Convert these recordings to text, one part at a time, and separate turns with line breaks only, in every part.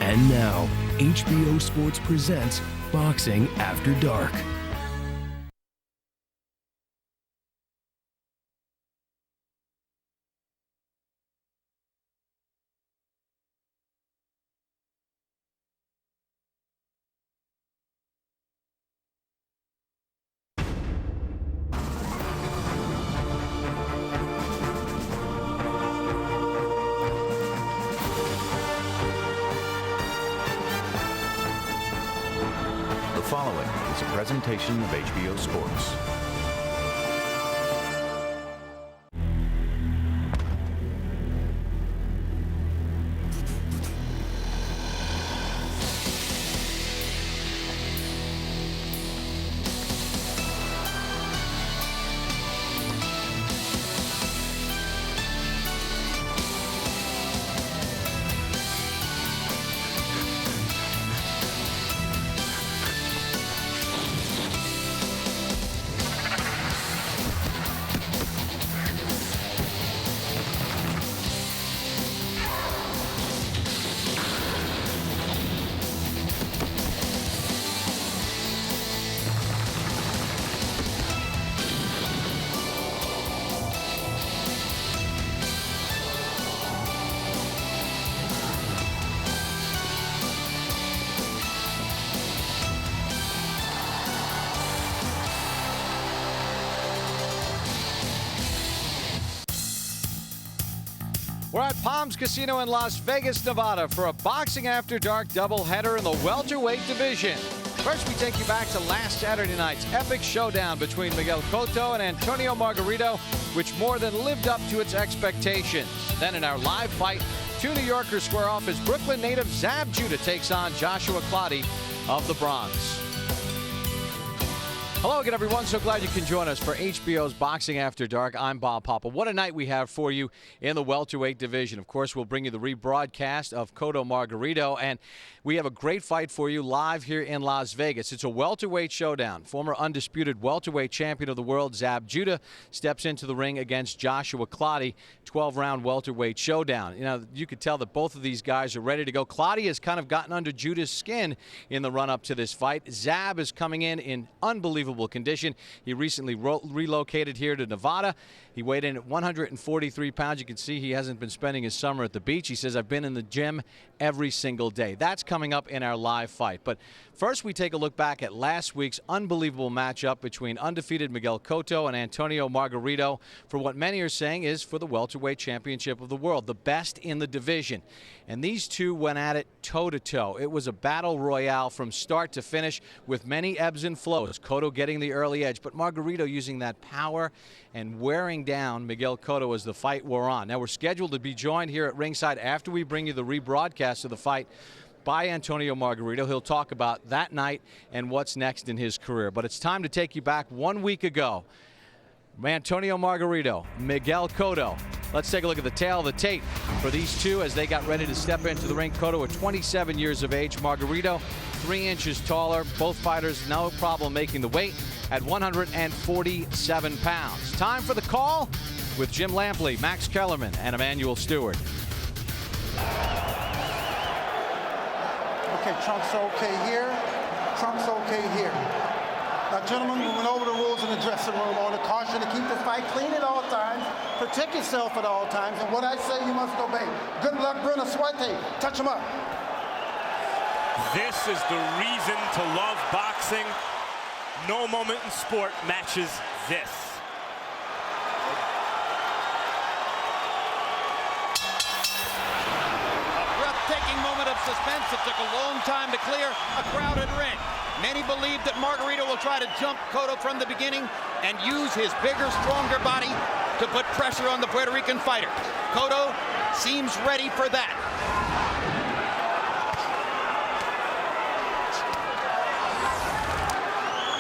And now, HBO Sports presents Boxing After Dark.
The following is a presentation of HBO Sports.
We're at Palms Casino in Las Vegas, Nevada for a Boxing After Dark doubleheader in the welterweight division. First, we take you back to last Saturday night's epic showdown between Miguel Cotto and Antonio Margarito, which more than lived up to its expectations. Then in our live fight, two New Yorkers square off as Brooklyn native Zab Judah takes on Joshua Clottey of the Bronx. Hello again, everyone. So glad you can join us for HBO's Boxing After Dark. I'm Bob Papa. What a night we have for you in the welterweight division. Of course, we'll bring you the rebroadcast of Cotto Margarito, and we have a great fight for you live here in Las Vegas. It's a welterweight showdown. Former undisputed welterweight champion of the world, Zab Judah, steps into the ring against Joshua Clottey. 12-round welterweight showdown. You know, you could tell that both of these guys are ready to go. Clottey has kind of gotten under Judah's skin in the run-up to this fight. Zab is coming in unbelievable condition. He recently relocated here to Nevada. He weighed in at 143 pounds. You can see he hasn't been spending his summer at the beach. He says, I've been in the gym every single day. That's coming up in our live fight. But first, we take a look back at last week's unbelievable matchup between undefeated Miguel Cotto and Antonio Margarito for what many are saying is for the welterweight championship of the world, the best in the division. And these two went at it toe-to-toe. It was a battle royale from start to finish with many ebbs and flows. Cotto getting the early edge, but Margarito using that power and wearing down Miguel Cotto as the fight wore on. Now, we're scheduled to be joined here at ringside after we bring you the rebroadcast of the fight by Antonio Margarito. He'll talk about that night and what's next in his career. But it's time to take you back 1 week ago. Antonio Margarito, Miguel Cotto. Let's take a look at the tail of the tape for these two as they got ready to step into the ring. Cotto at 27 years of age. Margarito 3 inches taller. Both fighters no problem making the weight at 147 pounds. Time for the call with Jim Lampley, Max Kellerman, and Emmanuel Stewart.
Okay, Trump's okay here. Trump's okay here. Now, gentlemen, we went over the rules in the dressing room on the caution to keep the fight clean at all times, protect yourself at all times, and what I say you must obey. Good luck, Bruno Suarte. Touch him up.
This is the reason to love boxing. No moment in sport matches this.
A breathtaking moment of suspense. It took a long time to clear a crowded ring. Many believe that Margarito will try to jump Cotto from the beginning and use his bigger, stronger body to put pressure on the Puerto Rican fighter. Cotto seems ready for that.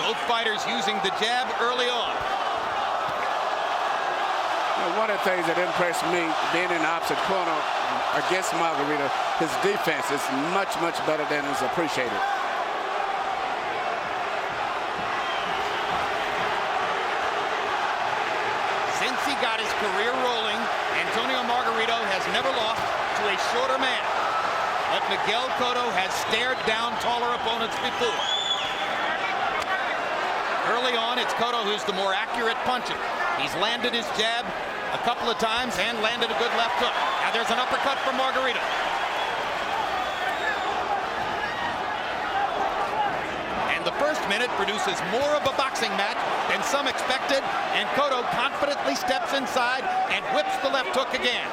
Both fighters using the jab early on.
One of the things that impressed me being in the opposite corner against Margarito, his defense is much, much better than is appreciated.
Since he got his career rolling, Antonio Margarito has never lost to a shorter man. But Miguel Cotto has stared down taller opponents before. Early on, it's Cotto who's the more accurate puncher. He's landed his jab a couple of times and landed a good left hook. Now there's an uppercut from Margarito. And the first minute produces more of a boxing match than some expected, and Cotto confidently steps inside and whips the left hook again.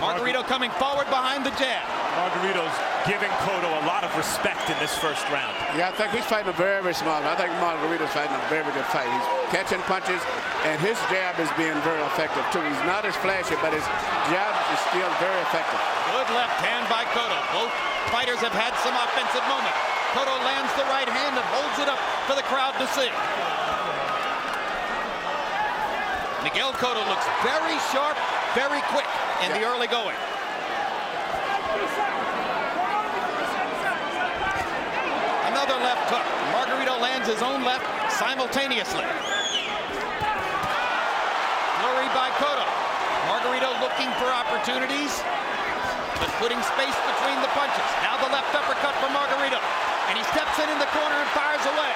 Margarito coming forward behind the jab.
Margarito's giving Cotto a lot of respect in this first round.
Yeah, I think he's fighting a very, very smart. I think Margarito's fighting a very good fight. He's catching punches, and his jab is being very effective, too. He's not as flashy, but his jab is still very effective.
Good left hand by Cotto. Both fighters have had some offensive moments. Cotto lands the right hand and holds it up for the crowd to see. Miguel Cotto looks very sharp, very quick in the early going. Another left hook. Margarito lands his own left simultaneously. Flurry by Cotto. Margarito looking for opportunities, but putting space between the punches. Now the left uppercut from Margarito. And he steps in the corner and fires away.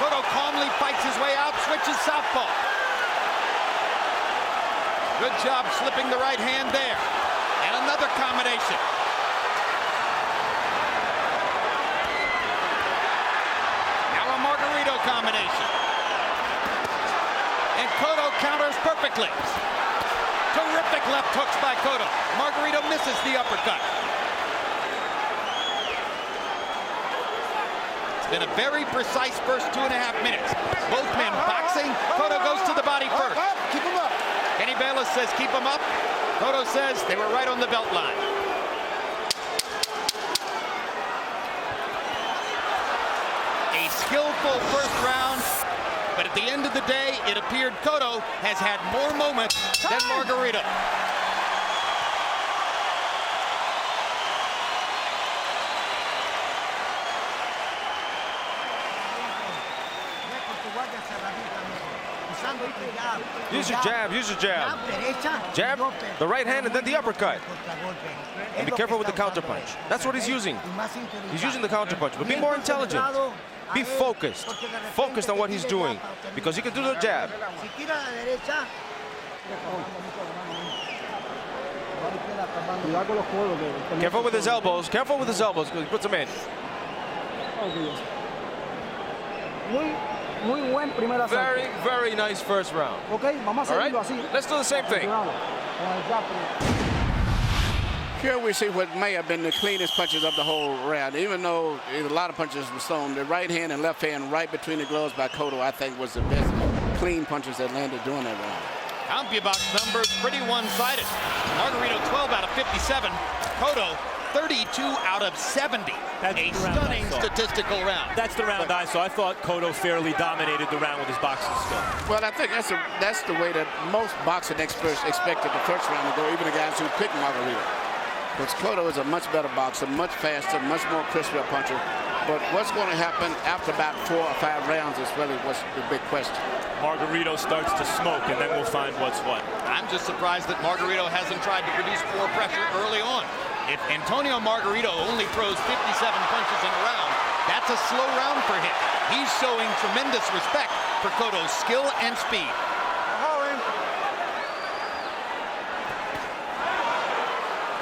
Cotto calmly fights his way out, switches southpaw. Good job slipping the right hand there. And another combination. Now a Margarito combination. And Cotto counters perfectly. Terrific left hooks by Cotto. Margarito misses the uppercut. It's been a very precise first 2.5 minutes. Both men boxing. Cotto goes to the body first.
Keep him up.
Kenny Bayless says keep him up. Cotto says they were right on the belt line. A skillful first round, but at the end of the day, it appeared Cotto has had more moments than Margarito.
Use your jab, use your jab. Jab, the right hand, and then the uppercut. And be careful with the counter punch. That's what he's using. He's using the counter punch, but be more intelligent. Be focused. Focused on what he's doing, because he can do the jab. Careful with his elbows. Careful with his elbows, because he puts them in. Very, very nice first round. All right, let's do the same thing.
Here we see what may have been the cleanest punches of the whole round. Even though a lot of punches were thrown, the right hand and left hand right between the gloves by Cotto, I think, was the best clean punches that landed during that round.
CompuBox numbers pretty one-sided. Margarito 12 out of 57. Cotto 32 out of 70.
That's
a stunning statistical round.
That's the round I saw. I thought Cotto fairly dominated the round with his boxing skill.
Well, I think that's the way that most boxing experts expected the first round to go, even the guys who picked Margarito. Because Cotto is a much better boxer, much faster, much more crispier puncher. But what's going to happen after about 4 or 5 rounds is really what's the big question.
Margarito starts to smoke, and then we'll find what's what.
I'm just surprised that Margarito hasn't tried to produce more pressure early on. If Antonio Margarito only throws 57 punches in a round, that's a slow round for him. He's showing tremendous respect for Cotto's skill and speed.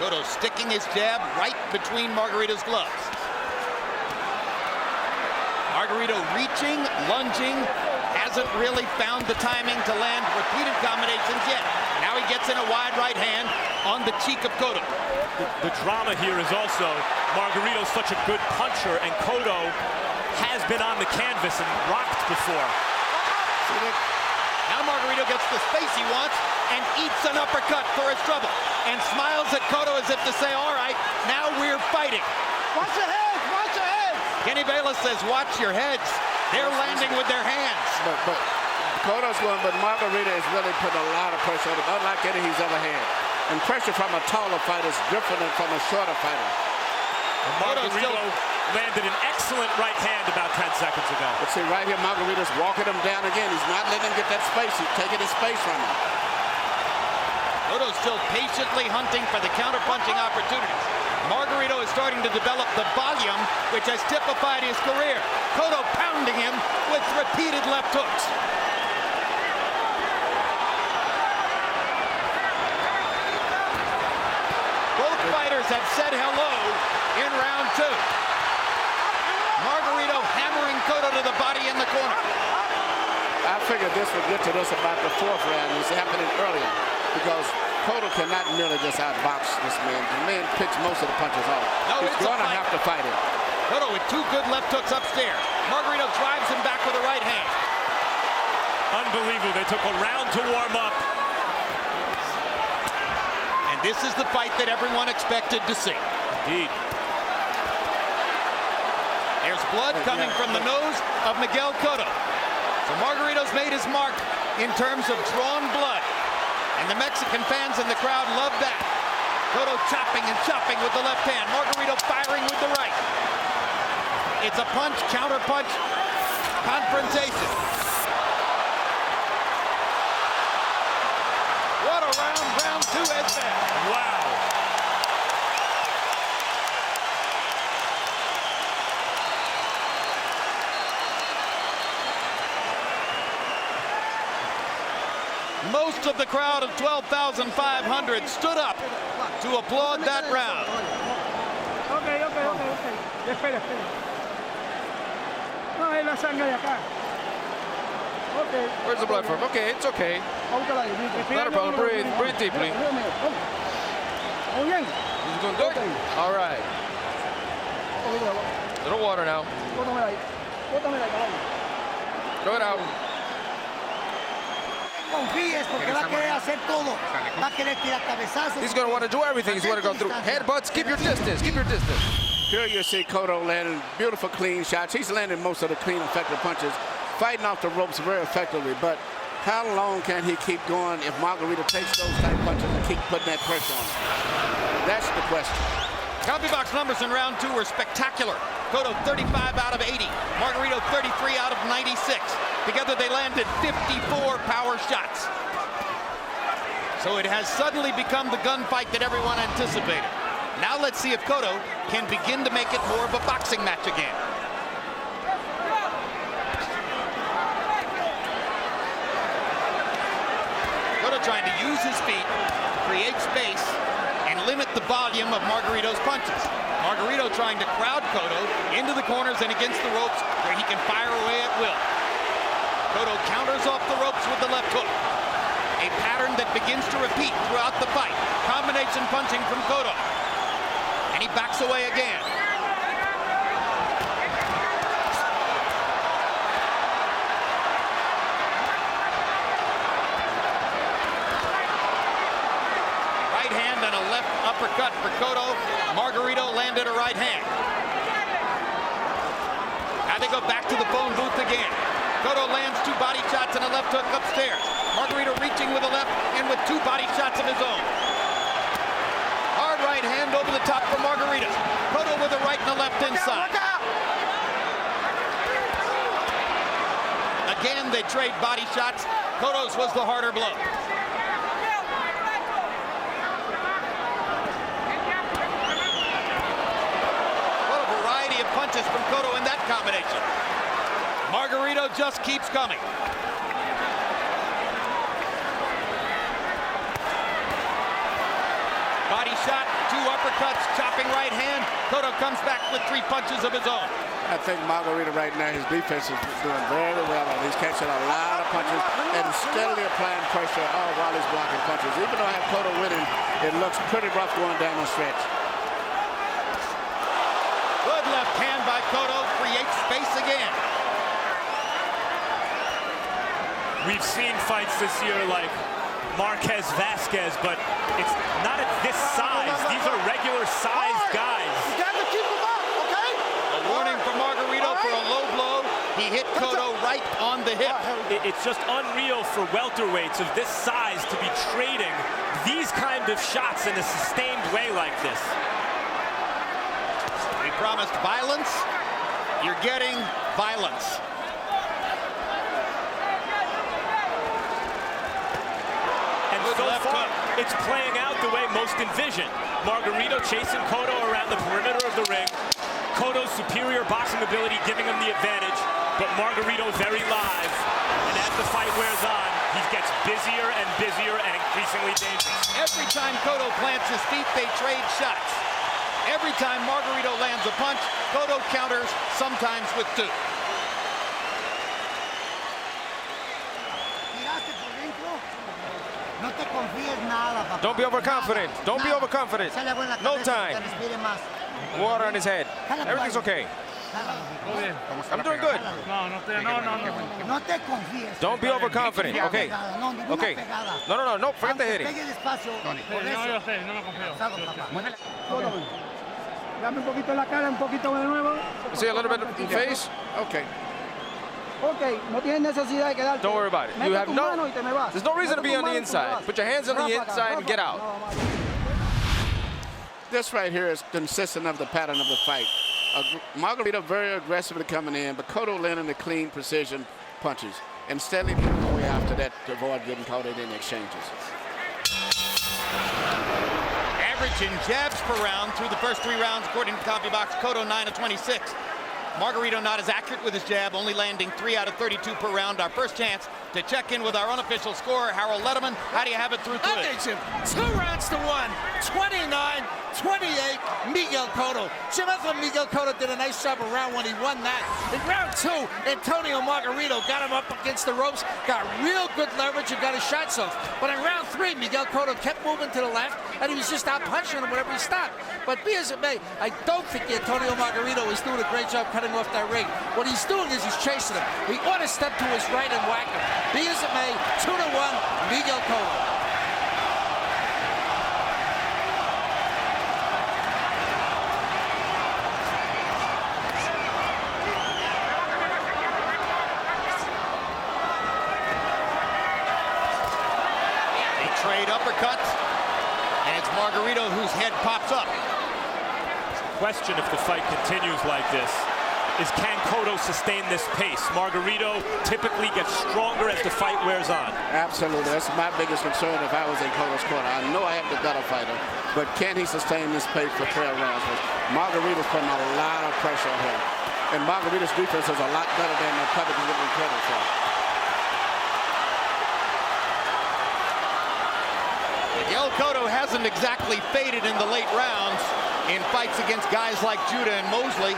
Cotto sticking his jab right between Margarito's gloves. Margarito reaching, lunging, hasn't really found the timing to land repeated combinations yet. Now he gets in a wide right hand on the cheek of Cotto.
The drama here is also Margarito's such a good puncher, and Cotto has been on the canvas and rocked before.
Now Margarito gets the space he wants and eats an uppercut for his trouble and smiles at Cotto as if to say, all right, now we're fighting.
Watch your heads, watch your heads.
Kenny Bayless says, watch your heads. They're landing with their hands.
But Cotto's going, but Margarito is really putting a lot of pressure on him, unlike any he's ever had. And pressure from a taller fighter is different than from a shorter fighter.
Margarito landed an excellent right hand about 10 seconds ago.
But see, right here, Margarito's walking him down again. He's not letting him get that space. He's taking his space from him.
Cotto's still patiently hunting for the counter-punching opportunities. Margarito is starting to develop the volume which has typified his career. Cotto pounding him with repeated left hooks. Both fighters have said hello in round 2. Margarito hammering Cotto to the body in the corner.
I figured this would get to this about the 4th round. It's happening earlier because Cotto cannot merely just outbox this man. The man picks most of the punches off.
No,
he's going to have to fight it.
Cotto with 2 good left hooks upstairs. Margarito drives him back with a right hand.
Unbelievable. They took a round to warm up.
And this is the fight that everyone expected to see.
Indeed.
There's blood coming from the nose of Miguel Cotto. So Margarito's made his mark in terms of drawn blood. And the Mexican fans in the crowd love that. Cotto chopping and chopping with the left hand. Margarito firing with the right. It's a punch, counter punch, confrontation. What a round, round 2 has been.
Wow.
Most of the crowd of 12,500 stood up to applaud that round.
Okay. Espera. No, es la sangre de acá. Okay.
Where's the blood from? Okay, it's okay. Not a problem. Breathe deeply.
Muy bien.
He's doing good. All right. Little water now. Throw it out. He's going to want to do everything. He's going to go through headbutts. Keep your distance. Keep your distance.
Here you see Cotto landing beautiful clean shots. He's landing most of the clean, effective punches, fighting off the ropes very effectively. But how long can he keep going if Margarito takes those type punches and keep putting that pressure on him? That's the question.
CompuBox numbers in round 2 were spectacular. Cotto 35 out of 80. Margarito 33 out of 96. Together they landed 54 power shots. So it has suddenly become the gunfight that everyone anticipated. Now let's see if Cotto can begin to make it more of a boxing match again. Cotto trying to use his feet, create space, and limit the volume of Margarito's punches. Margarito trying to crowd Cotto into the corners and against the ropes where he can fire away at will. Cotto counters off the ropes with the left hook. A pattern that begins to repeat throughout the fight. Combination punching from Cotto. And he backs away again. Right hand and a left uppercut for Cotto. Margarito landed a right hand. Now they go back to the phone booth again. Cotto lands 2 body shots and a left hook upstairs. Margarito reaching with a left and with 2 body shots of his own. Hard right hand over the top for Margarito. Cotto with a right and a left inside. Again, they trade body shots. Cotto's was the harder blow. What a variety of punches from Cotto in that combination. Margarito just keeps coming. Body shot, 2 uppercuts, chopping right hand. Cotto comes back with 3 punches of his own.
I think Margarito right now, his defense is doing very well. He's catching a lot of punches and steadily applying pressure while he's blocking punches. Even though I have Cotto winning, it looks pretty rough going down the stretch.
Good left hand by Cotto, creates space again.
We've seen fights this year like Marquez Vasquez, but it's not at this size. These are regular sized guys.
You got to keep him up, okay?
A warning for Margarito for a low blow. He hit Cotto right on the hip.
It's just unreal for welterweights of this size to be trading these kind of shots in a sustained way like this.
We promised violence. You're getting violence.
And
Good
so
left
far,
hook.
it's playing out the way most envisioned. Margarito chasing Cotto around the perimeter of the ring. Cotto's superior boxing ability giving him the advantage, but Margarito very live. And as the fight wears on, he gets busier and busier and increasingly dangerous.
Every time Cotto plants his feet, they trade shots. Every time Margarito lands a punch, Cotto counters, sometimes with two.
Don't be overconfident. Don't be overconfident. No time. Water on his head. Everything's okay. I'm doing good. Don't be overconfident. Okay. Okay. No. Forget the hitting.
Dame un poquito la cara, un poquito de nuevo.
See a little bit of the face? Okay.
Okay, no tienes necesidad de quedarte.
Don't worry about it. You have there's no reason to be on the inside. Put your hands on the inside and get out.
This right here is consistent of the pattern of the fight. Margarito very aggressively coming in, but Cotto landing the clean precision punches and steadily moving away after that to avoid getting caught in any exchanges.
Averaging jabs per round through the first 3 rounds, according to CompuBox. Cotto 9 of 26. Margarito not as accurate with his jab, only landing 3 out of 32 per round. Our first chance to check in with our unofficial scorer, Harold Letterman. How do you have it through 2?
I think him 2 rounds to 1, 29-28, Miguel Cotto. Jim, I thought Miguel Cotto did a nice job in round 1. He won that. In round 2, Antonio Margarito got him up against the ropes, got real good leverage and got his shots off. But in round 3, Miguel Cotto kept moving to the left, and he was just out punching him whenever he stopped. But be as it may, I don't think Antonio Margarito is doing a great job cutting off that ring. What he's doing is he's chasing him. He ought to step to his right and whack him. Be as it may, 2-1, Miguel Cotto.
They trade uppercuts, and it's Margarito whose head pops up.
Question if the fight continues like this is, can Cotto sustain this pace? Margarito typically gets stronger as the fight wears on.
Absolutely. That's my biggest concern if I was in Cotto's corner. I know I have the better fighter, but can he sustain this pace for 12 rounds? Margarito's putting a lot of pressure on him. And Margarito's defense is a lot better than the public is giving credit for.
Miguel Cotto hasn't exactly faded in the late rounds in fights against guys like Judah and Mosley.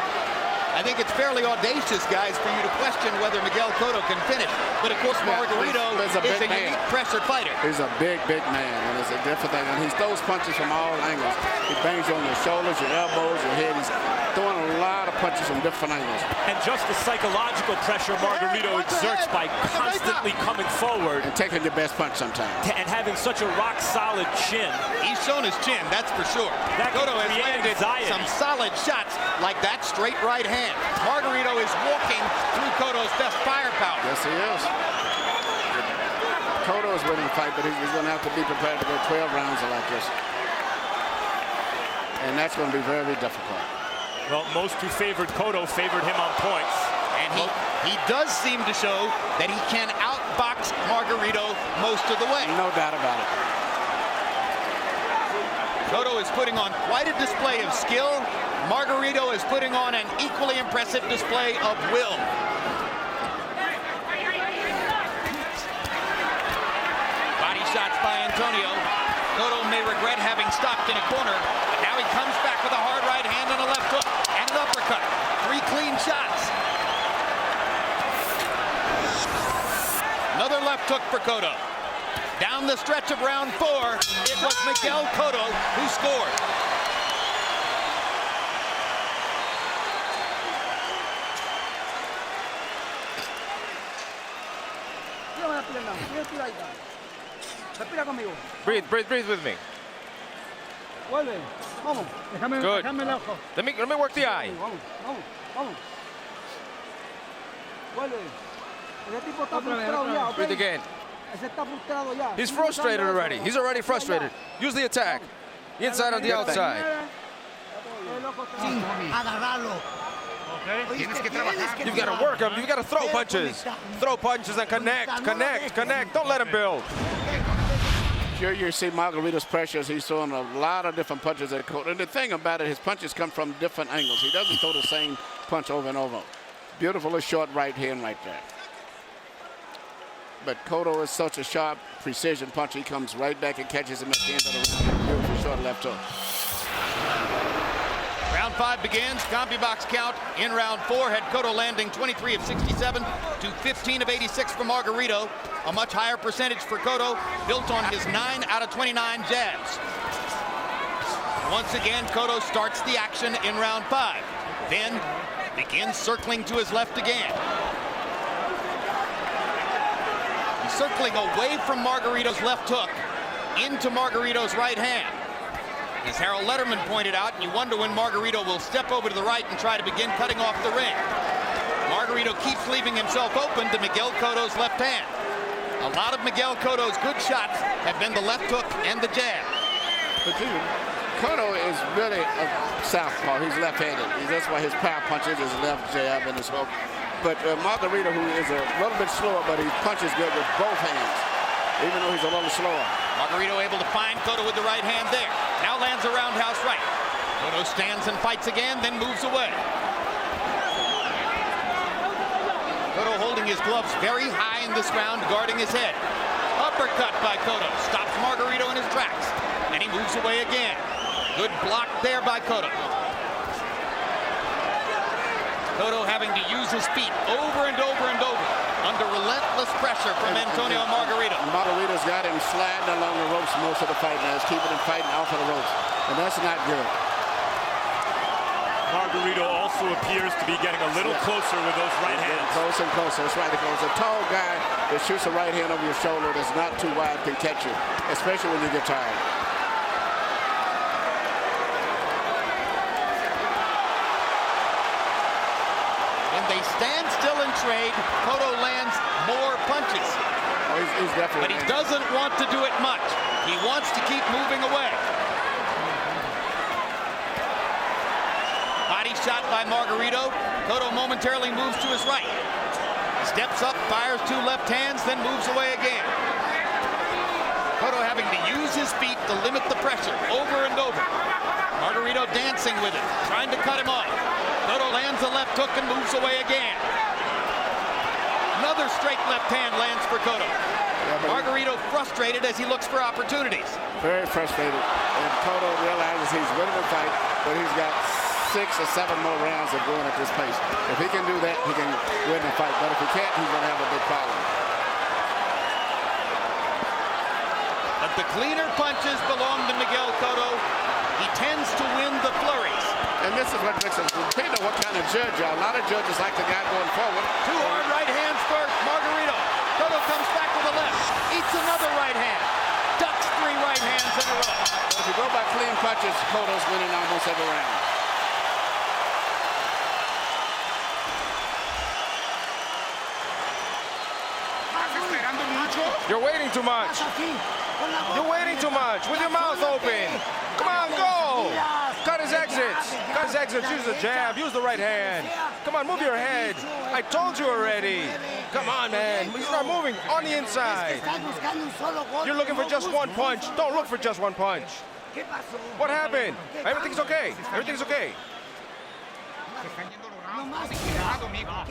I think it's fairly audacious, guys, for you to question whether Miguel Cotto can finish. But, of course, Margarito is a unique pressure fighter.
He's a big man, and it's a different thing. And he throws punches from all angles. He bangs you on your shoulders, your elbows, your head. He's throwing a lot of punches from different angles.
And just the psychological pressure Margarito exerts by constantly coming forward.
And taking your best punch sometimes.
And having such a rock-solid chin.
He's shown his chin, that's for sure. Cotto has landed some solid shots like that straight right hand. Margarito is walking through Cotto's best firepower.
Yes, he is. Cotto is winning the fight, but he's going to have to be prepared to go 12 rounds like this. And that's going to be very, very difficult.
Well, most who favored Cotto favored him on points.
And he does seem to show that he can outbox Margarito most of the way.
No doubt about it.
Cotto is putting on quite a display of skill. Margarito is putting on an equally impressive display of will. Body shots by Antonio. Cotto may regret having stopped in a corner, but now he comes back with a hard right hand and a left hook and an uppercut. 3 clean shots. Another left hook for Cotto. Down the stretch of round 4, it was Miguel Cotto who scored.
Breathe with me.
Vuelve. Vamos.
Good.
Déjame el ojo.
Let me work the eye.
Vamos. Vuelve. Ese tipo está frustrado ya,
Breathe again.
Ese está frustrado ya.
He's frustrated already. He's already frustrated. Use the attack. The inside on the outside. You've got to work him. You've got to throw punches. Throw punches and connect. Don't let him build.
Here you see Margarito's pressures. He's throwing a lot of different punches at Cotto. And the thing about it, his punches come from different angles. He doesn't throw the same punch over and over. Beautiful short right hand right there. But Cotto is such a sharp, precision puncher. He comes right back and catches him at the end of the round. Beautiful short left hook.
Round 5 begins. CompuBox count in round 4 had Cotto landing 23 of 67 to 15 of 86 for Margarito. A much higher percentage for Cotto, built on his 9 out of 29 jabs. Once again, Cotto starts the action in round 5. Then begins circling to his left again. He's circling away from Margarito's left hook into Margarito's right hand. As Harold Letterman pointed out, you wonder when Margarito will step over to the right and try to begin cutting off the ring. Margarito keeps leaving himself open to Miguel Cotto's left hand. A lot of Miguel Cotto's good shots have been the left hook and the jab.
But dude, Cotto is really a southpaw. He's left-handed. That's why his power punches his left jab and his hook. But Margarito, who is a little bit slower, but he punches good with both hands, even though he's a little slower.
Margarito able to find Cotto with the right hand there. Now lands a roundhouse right. Cotto stands and fights again, then moves away. Cotto holding his gloves very high in this round, guarding his head. Uppercut by Cotto. Stops Margarito in his tracks. And he moves away again. Good block there by Cotto. Cotto having to use his feet over and over and over under relentless pressure from Antonio Margarito.
Margarito's got him sliding along the ropes most of the fight now. He's keeping him fighting off of the ropes. And that's not good.
Margarito also appears to be getting a little closer with those right hands.
Closer and closer. That's right. Because a tall guy that shoots a right hand over your shoulder that's not too wide can catch you, especially when you get tired.
They stand still and trade. Cotto lands more punches.
Oh, he's definitely.
But he doesn't want to do it much. He wants to keep moving away. Body shot by Margarito. Cotto momentarily moves to his right. Steps up, fires 2 left hands, then moves away again. Cotto having to use his feet to limit the pressure over and over. Margarito dancing with it, trying to cut him off. Cotto lands a left hook and moves away again. Another straight left hand lands for Cotto. Yeah, Margarito frustrated as he looks for opportunities.
Very frustrated. And Cotto realizes he's winning the fight, but he's got 6 or 7 more rounds of going at this pace. If he can do that, he can win the fight. But if he can't, he's going to have a big problem.
But the cleaner punches belong to Miguel Cotto. He tends to win the flurries.
And this is what makes us depend on what kind of judge you are. A lot of judges like the guy going forward.
2 hard right hands for Margarito. Cotto comes back with a left. Eats another right hand. Ducks 3 right hands in a row.
If you go by clean punches, Cotto's winning almost every round.
You're waiting too much. You're waiting too much with your mouth open. Come on, go. Cut his exits. Cut his exits. Use the jab. Use the right hand. Come on, move your head. I told you already. Come on, man. He's not moving on the inside. You're looking for just one punch. Don't look for just one punch. What happened? Everything's okay. Everything's okay.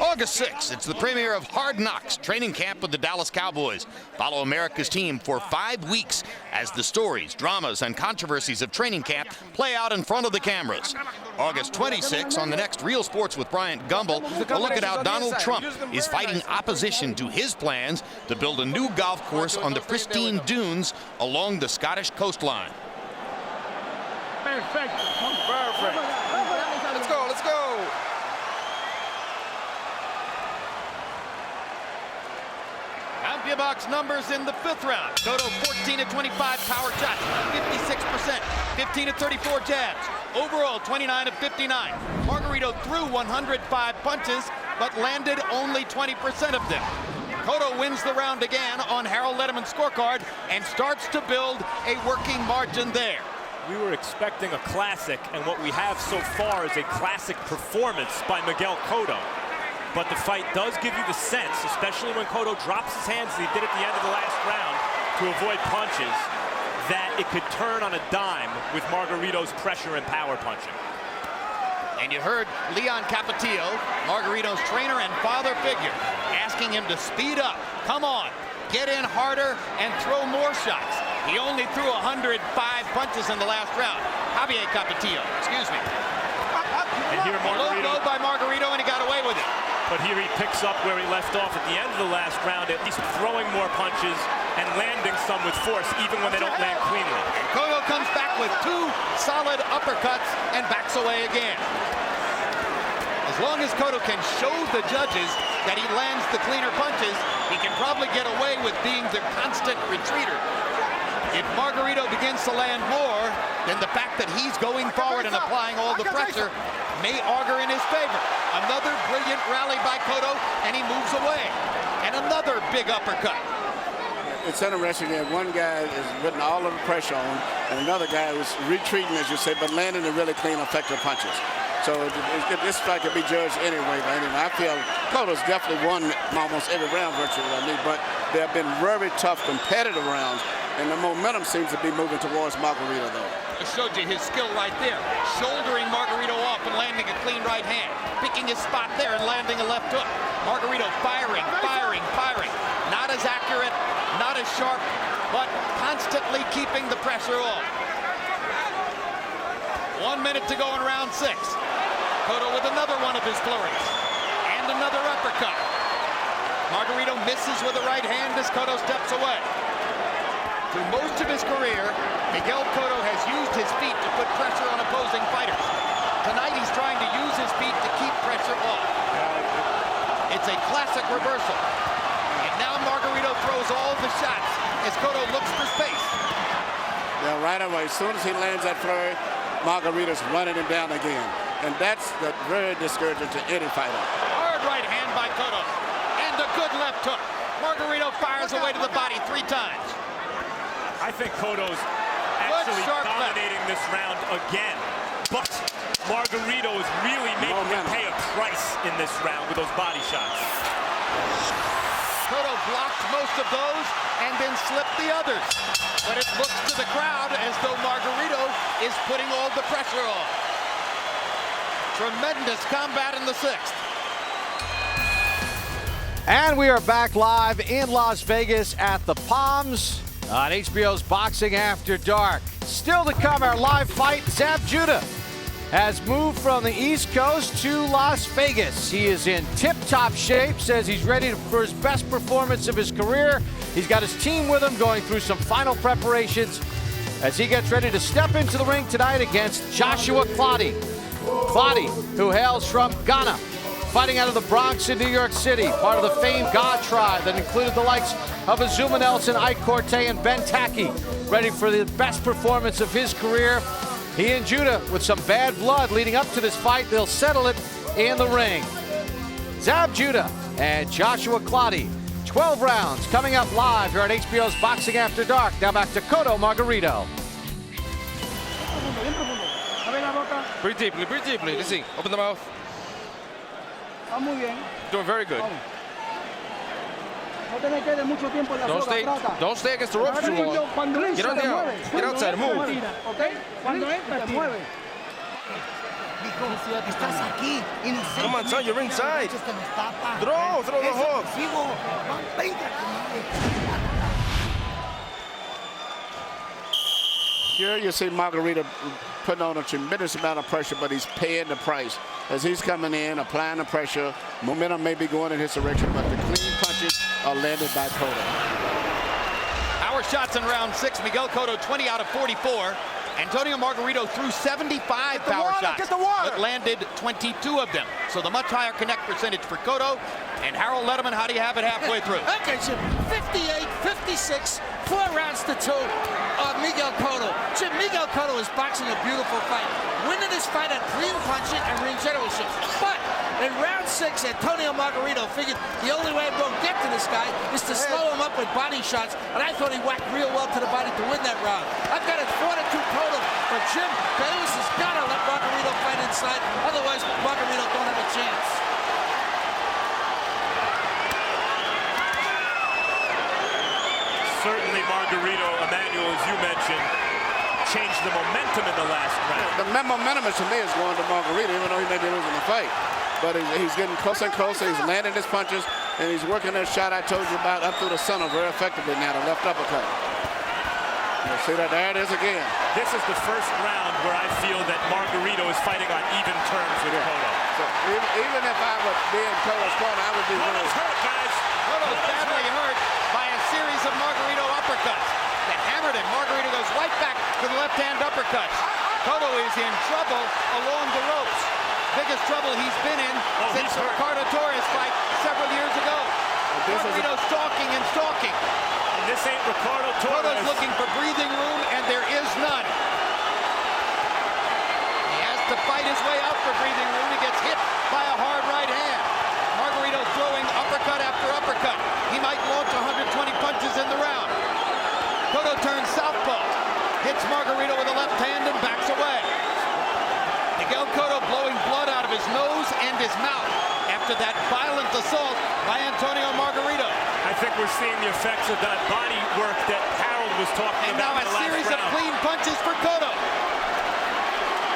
August 6th, it's the premiere of Hard Knocks, training camp with the Dallas Cowboys. Follow America's team for 5 weeks as the stories, dramas, and controversies of training camp play out in front of the cameras. August 26th, on the next Real Sports with Bryant Gumbel, a look at how Donald Trump is fighting opposition to his plans to build a new golf course on the pristine dunes along the Scottish coastline.
Perfect. Let's go, let's go.
CompuBox numbers in the 5th round. Cotto 14 of 25 power shots, 56%, 15 of 34 jabs. Overall, 29 of 59. Margarito threw 105 punches, but landed only 20% of them. Cotto wins the round again on Harold Letterman's scorecard and starts to build a working margin there.
We were expecting a classic, and what we have so far is a classic performance by Miguel Cotto. But the fight does give you the sense, especially when Cotto drops his hands as he did at the end of the last round to avoid punches, that it could turn on a dime with Margarito's pressure and power punching.
And you heard Leon Capetillo, Margarito's trainer and father figure, asking him to speed up. Come on, get in harder and throw more shots. He only threw 105 punches in the last round. Javier Capetillo, excuse me.
And here Margarito,
low by Margarito, and he got away with it.
But here he picks up where he left off at the end of the last round, at least throwing more punches and landing some with force, even when they don't land cleanly.
And Cotto comes back with 2 solid uppercuts and backs away again. As long as Cotto can show the judges that he lands the cleaner punches, he can probably get away with being the constant retreater. If Margarito begins to land more, then the fact that he's going forward and applying all the pressure may augur in his favor. Another brilliant rally by Cotto, and he moves away. And another big uppercut.
It's interesting that one guy is putting all of the pressure on, and another guy was retreating, as you say, but landing the really clean, effective punches. So this fight could be judged anyway. But anyway, I feel Cotto's definitely won almost every round virtually, but there have been very tough, competitive rounds, and the momentum seems to be moving towards Margarito, though.
I showed you his skill right there, shouldering Margarito off and landing a clean right hand, picking his spot there and landing a left hook. Margarito firing, firing, firing. Not as accurate, not as sharp, but constantly keeping the pressure off. 1 minute to go in round 6. Cotto with another one of his flurries. And another uppercut. Margarito misses with the right hand as Cotto steps away. Through most of his career, Miguel Cotto has used his feet to put pressure on opposing fighters. Tonight he's trying to use his feet to keep pressure off. It's a classic reversal. And now Margarito throws all the shots as Cotto looks for space.
Yeah, right away. As soon as he lands that flurry, Margarito's running him down again. And that's very discouraging to any fighter.
Hard right hand by Cotto. And a good left hook. Margarito fires away to the body 3 times.
I think Cotto's actually dominating this round again. But Margarito is really making him pay a price in this round with those body shots.
Cotto blocked most of those and then slipped the others. But it looks to the crowd as though Margarito is putting all the pressure on. Tremendous combat in the 6th.
And we are back live in Las Vegas at the Palms on HBO's Boxing After Dark. Still to come, our live fight. Zab Judah has moved from the East Coast to Las Vegas. He is in tip-top shape, says he's ready for his best performance of his career. He's got his team with him going through some final preparations as he gets ready to step into the ring tonight against Joshua Clottey. Clottey, who hails from Ghana, fighting out of the Bronx in New York City, part of the famed God tribe that included the likes of Azuma Nelson, Ike Corte, and Ben Taki, ready for the best performance of his career. He and Judah with some bad blood leading up to this fight. They'll settle it in the ring. Zab Judah and Joshua Clottey. 12 rounds coming up live here on HBO's Boxing After Dark. Now back to Cotto Margarito.
Breathe deeply. Let's see. Open the mouth. Doing very good. Don't stay against the ropes too long. Get on the out. Get outside. Move. Come on, son. You're inside. Throw the hook.
Here you see Margarito putting on a tremendous amount of pressure, but he's paying the price. As he's coming in, applying the pressure, momentum may be going in his direction, but the clean punches are landed by Cotto.
Power shots in round 6. Miguel Cotto 20 out of 44. Antonio Margarito threw 75 power shots, but landed 22 of them. So the much higher connect percentage for Cotto. And Harold Letterman, how do you have it halfway through?
Okay, Jim, 58-56, 4 rounds to 2 of Miguel Cotto. Jim, Miguel Cotto is boxing a beautiful fight, winning this fight at clean punching and ring generalship. But in round 6, Antonio Margarito figured the only way to get to this guy is to slow him up with body shots, and I thought he whacked real well to the body to win that round. I've got it 4-2 Cotto, but Jim Davis has got to let Margarito fight inside, otherwise Margarito don't have a chance.
certainly Margarito, Emmanuel, as you mentioned, changed the momentum in the last round.
The momentum to me is going to Margarito, even though he may be losing the fight. But he's getting closer and closer. He's landing his punches, and he's working that shot I told you about up through the center very effectively now, the left uppercut. You see that? There it is again.
This is the first round where I feel that Margarito is fighting on even terms with Cotto.
So even if I would be in Cotto's corner, I would be
Cotto's hurt, guys.
Cotto's badly hurt by a series of Margarito uppercuts that hammered him. Margarito goes right back to the left-hand uppercuts. Cotto is in trouble along the ropes. Biggest trouble he's been in since the Ricardo Torres fight several years ago. Margarito's stalking and stalking.
And this ain't Ricardo Torres.
Cotto's looking for breathing room, and there is none. He has to fight his way out for breathing room. He gets hit by a hard right hand. Margarito throwing uppercut after uppercut. He might launch 120 punches in the round. Cotto turns southpaw, hits Margarito with a left hand and backs away. Miguel Cotto blowing blood out of his nose and his mouth after that violent assault by Antonio Margarito.
I think we're seeing the effects of that body work that Harold was talking about in the last round.
And now a series of clean punches for Cotto.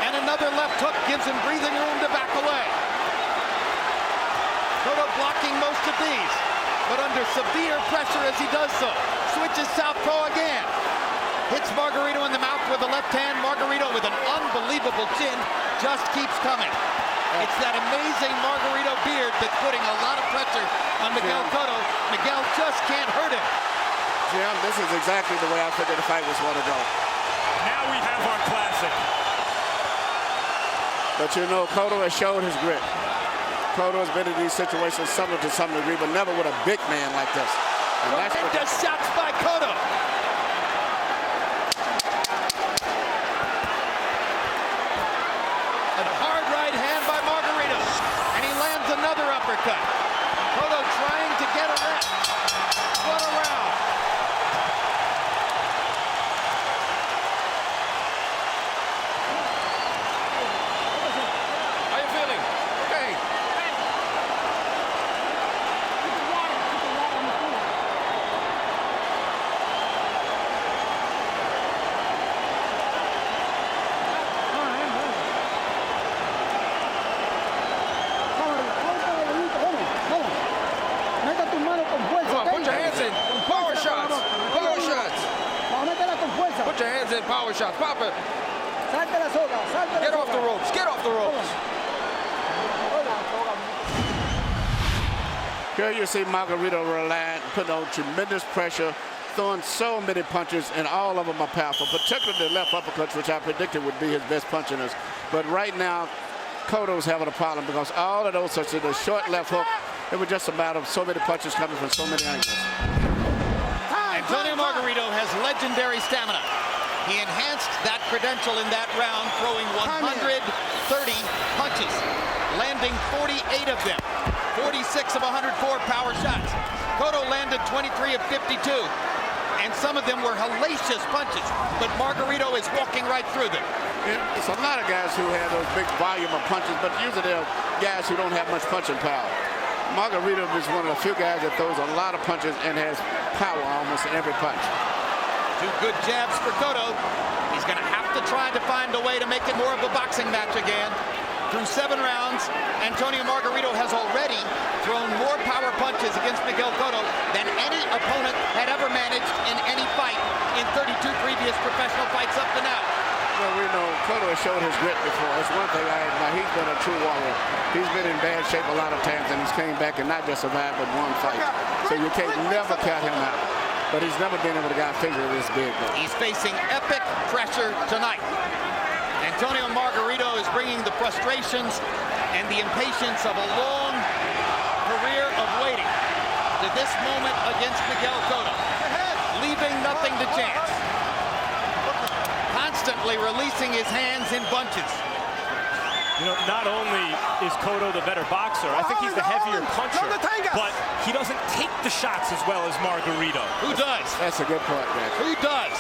And another left hook gives him breathing room to back away. Cotto blocking most of these, but under severe pressure as he does so. Switches southpaw again. Hits Margarito in the mouth with the left hand. Margarito with an unbelievable chin just keeps coming. It's that amazing Margarito beard that's putting a lot of pressure on Miguel Cotto. Miguel just can't hurt him.
Jim, this is exactly the way I figured the fight was going to go.
Now we have our classic.
But you know, Cotto has showed his grit. Cotto has been in these situations similar to some degree, but never with a big man like this. And that's
tremendous shots by Cotto. Another uppercut. Cotto trying to get a rest. What a round.
How you feeling? Okay. Power shots. Pop it. Get off the ropes. Get off the ropes.
Here you see Margarito relying, putting on tremendous pressure, throwing so many punches, and all of them are powerful, particularly the left uppercuts, which I predicted would be his best punch in this. But right now, Cotto's having a problem because all of those, such as the short left hook, it was just a matter of so many punches coming from so many angles.
Antonio Margarito has legendary stamina. He enhanced that credential in that round, throwing 130 punches, landing 48 of them, 46 of 104 power shots. Cotto landed 23 of 52, and some of them were hellacious punches, but Margarito is walking right through them.
It's a lot of guys who have those big volume of punches, but usually they're guys who don't have much punching power. Margarito is one of the few guys that throws a lot of punches and has power almost in every punch.
Two good jabs for Cotto. He's going to have to try to find a way to make it more of a boxing match again. Through 7 rounds, Antonio Margarito has already thrown more power punches against Miguel Cotto than any opponent had ever managed in any fight in 32 previous professional fights up to now.
Well, we know Cotto has showed his grit before. That's one thing I admire. He's been a true warrior. He's been in bad shape a lot of times, and he's came back and not just survived but won fights. So you can't never count him out. But he's never been able to get a figure this big.
He's facing epic pressure tonight. Antonio Margarito is bringing the frustrations and the impatience of a long career of waiting to this moment against Miguel Cotto, leaving nothing to chance. Constantly releasing his hands in bunches.
You know, not only is Cotto the better boxer, I think he's the heavier puncher, but he doesn't take the shots as well as Margarito.
Who does?
That's a good point, man.
Who does?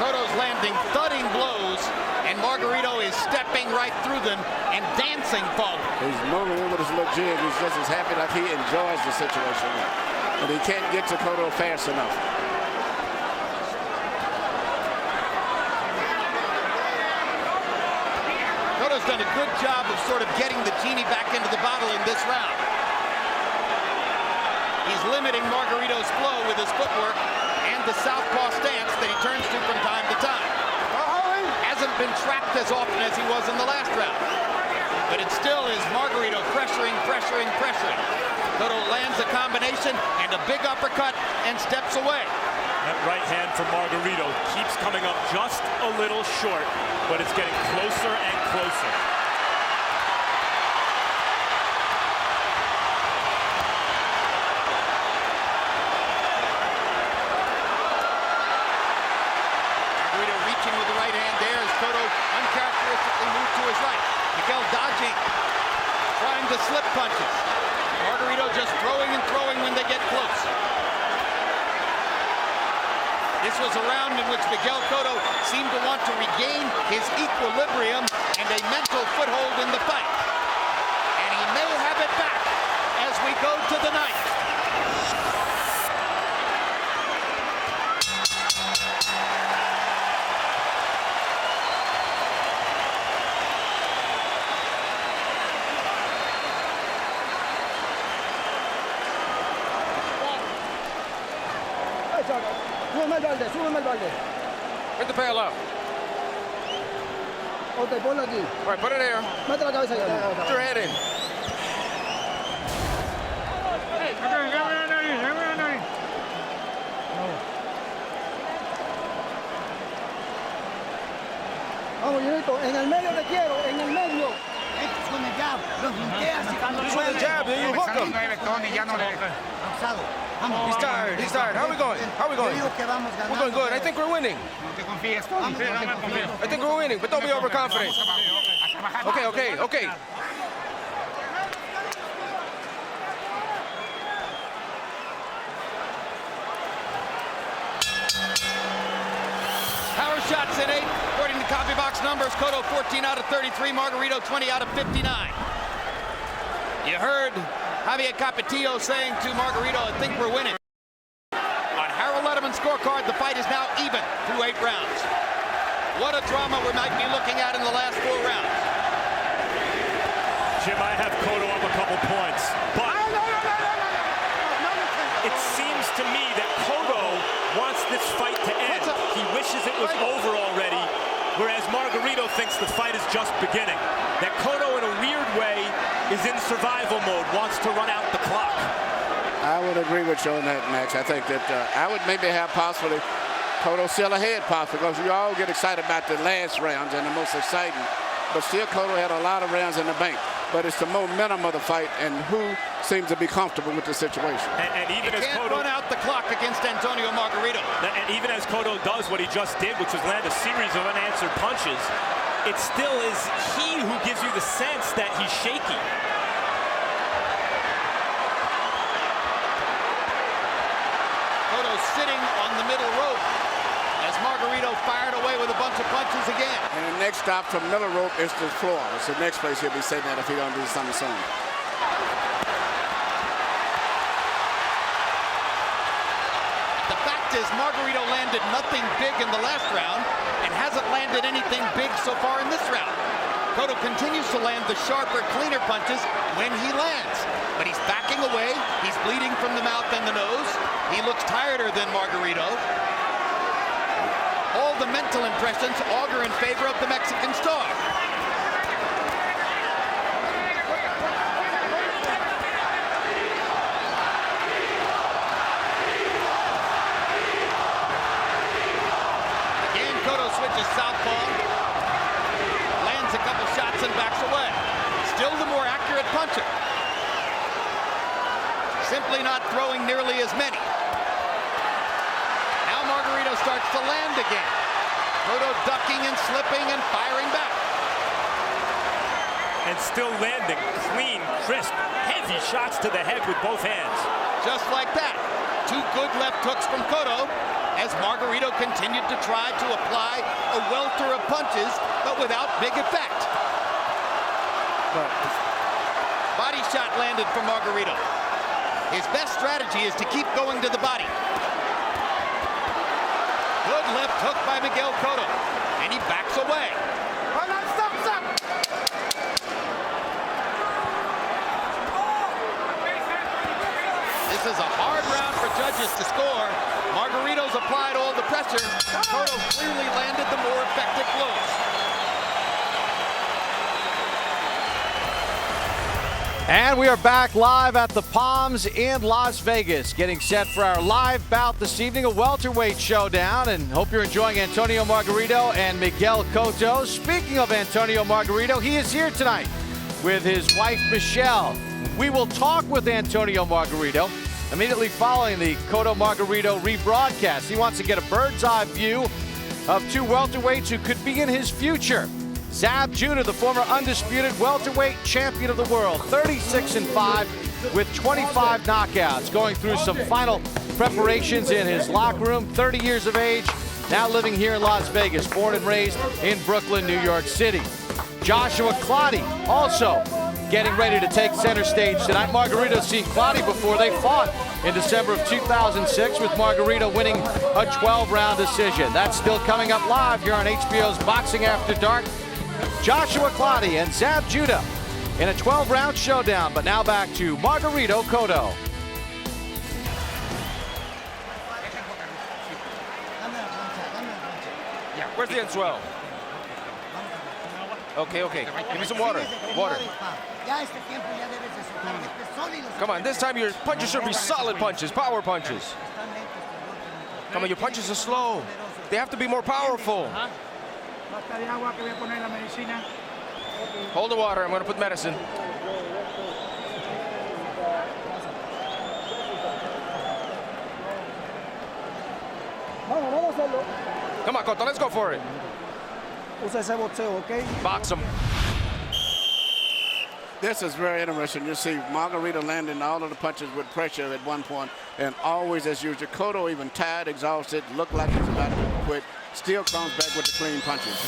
Cotto's landing thudding blows, and Margarito is stepping right through them and dancing forward.
He's moving in with his little jig. He's just as happy like he enjoys the situation. But he can't get to Cotto fast enough.
Cotto's done a good job of sort of getting the genie back into the bottle in this round. He's limiting Margarito's flow with his footwork and the southpaw stance that he turns to from time to time. Hasn't been trapped as often as he was in the last round. But it still is Margarito pressuring. Cotto lands a combination and a big uppercut and steps away.
That right hand from Margarito keeps coming up just a little short, but it's getting closer and closer.
Margarito reaching with the right hand there as Cotto uncharacteristically moved to his right. Miguel dodging, trying to slip punches. Margarito just throwing and throwing when they get close. This was a round in which Miguel Cotto seemed to want to regain his equilibrium and a mental foothold in the fight. And he may have it back as we go to the ninth.
Súbeme el balde.
Get the pail out.
Ok, ponlo aquí.
All right, put it there.
Mete la cabeza allá.
Put your head in.
Vamos, Junito, en el medio te quiero, en el medio.
Con el jab, lo junteas y cuando
Just with the jab, then you hook him. He's tired. How are we going? We're going good. I think we're winning. I think we're winning, but don't be overconfident. Okay.
Power shots in 8, according to copy box numbers. Cotto 14 out of 33, Margarito 20 out of 59. You heard Javier Capetillo saying to Margarito, I think we're winning. On Harold Letterman's scorecard, the fight is now even through 8 rounds. What a drama we might be looking at in the last 4 rounds.
Jim, I have Cotto up a couple points, but it seems to me that Cotto wants this fight to end. He wishes it was over already, whereas Margarito thinks the fight is just beginning. That Cotto, in a weird way, is in survival mode, wants to run out the clock.
I would agree with you on that, Max. I think that I would maybe have possibly Cotto still ahead, possibly, because you all get excited about the last rounds and the most exciting. But still, Cotto had a lot of rounds in the bank. But it's the momentum of the fight and who seems to be comfortable with the situation.
And even as
can't
Cotto
run out the clock against Antonio Margarito.
And even as Cotto does what he just did, which was land a series of unanswered punches, it still is he who gives you the sense that he's shaky.
Cotto sitting on the middle rope as Margarito fired away with a bunch of punches again.
And the next stop from middle rope is the floor. It's the next place he'll be sitting at if he don't do something soon.
The fact is, Margarito landed nothing big in the last round and hasn't landed anything big so far in this round. Cotto continues to land the sharper, cleaner punches when he lands. But he's backing away. He's bleeding from the mouth and the nose. He looks tireder than Margarito. All the mental impressions augur in favor of the Mexican star. Again, Cotto switches southpaw, lands a couple shots and backs away. Still the more accurate puncher. Simply not throwing nearly as many. Margarito starts to land again. Cotto ducking and slipping and firing back.
and still landing clean, crisp, heavy shots to the head with both hands.
Just like that. 2 good left hooks from Cotto as Margarito continued to try to apply a welter of punches, but without big effect. Body shot landed from Margarito. His best strategy is to keep going to the body. Good left hook by Miguel Cotto, and he backs away.
Hold on, stop.
This is a hard round for judges to score. Margarito's applied all the pressure. Cotto clearly landed the more effective blows.
And we are back live at the Palms in Las Vegas, getting set for our live bout this evening, a welterweight showdown, and hope you're enjoying Antonio Margarito and Miguel Cotto. Speaking of Antonio Margarito, he is here tonight with his wife, Michelle. We will talk with Antonio Margarito immediately following the Cotto Margarito rebroadcast. He wants to get a bird's eye view of 2 welterweights who could be in his future. Zab Judah, the former undisputed welterweight champion of the world, 36-5 with 25 knockouts, going through some final preparations in his locker room, 30 years of age, now living here in Las Vegas, born and raised in Brooklyn, New York City. Joshua Clottey also getting ready to take center stage tonight. Margarito's seen Clottey before. They fought in December of 2006 with Margarito winning a 12-round decision. That's still coming up live here on HBO's Boxing After Dark. Joshua Clottey and Zab Judah in a 12-round showdown. But now back to Margarito Cotto.
Yeah, where's the N12? Okay. Give me some water. Come on, this time your punches should be solid punches, power punches. Come on, your punches are slow. They have to be more powerful. Hold the water, I'm going to put medicine. Come on, Cotto, let's go for it. Box him.
This is very interesting. You see Margarito landing all of the punches with pressure at one point, and always as usual. Cotto even tired, exhausted, looked like he's about to quit, still comes back with the clean punches.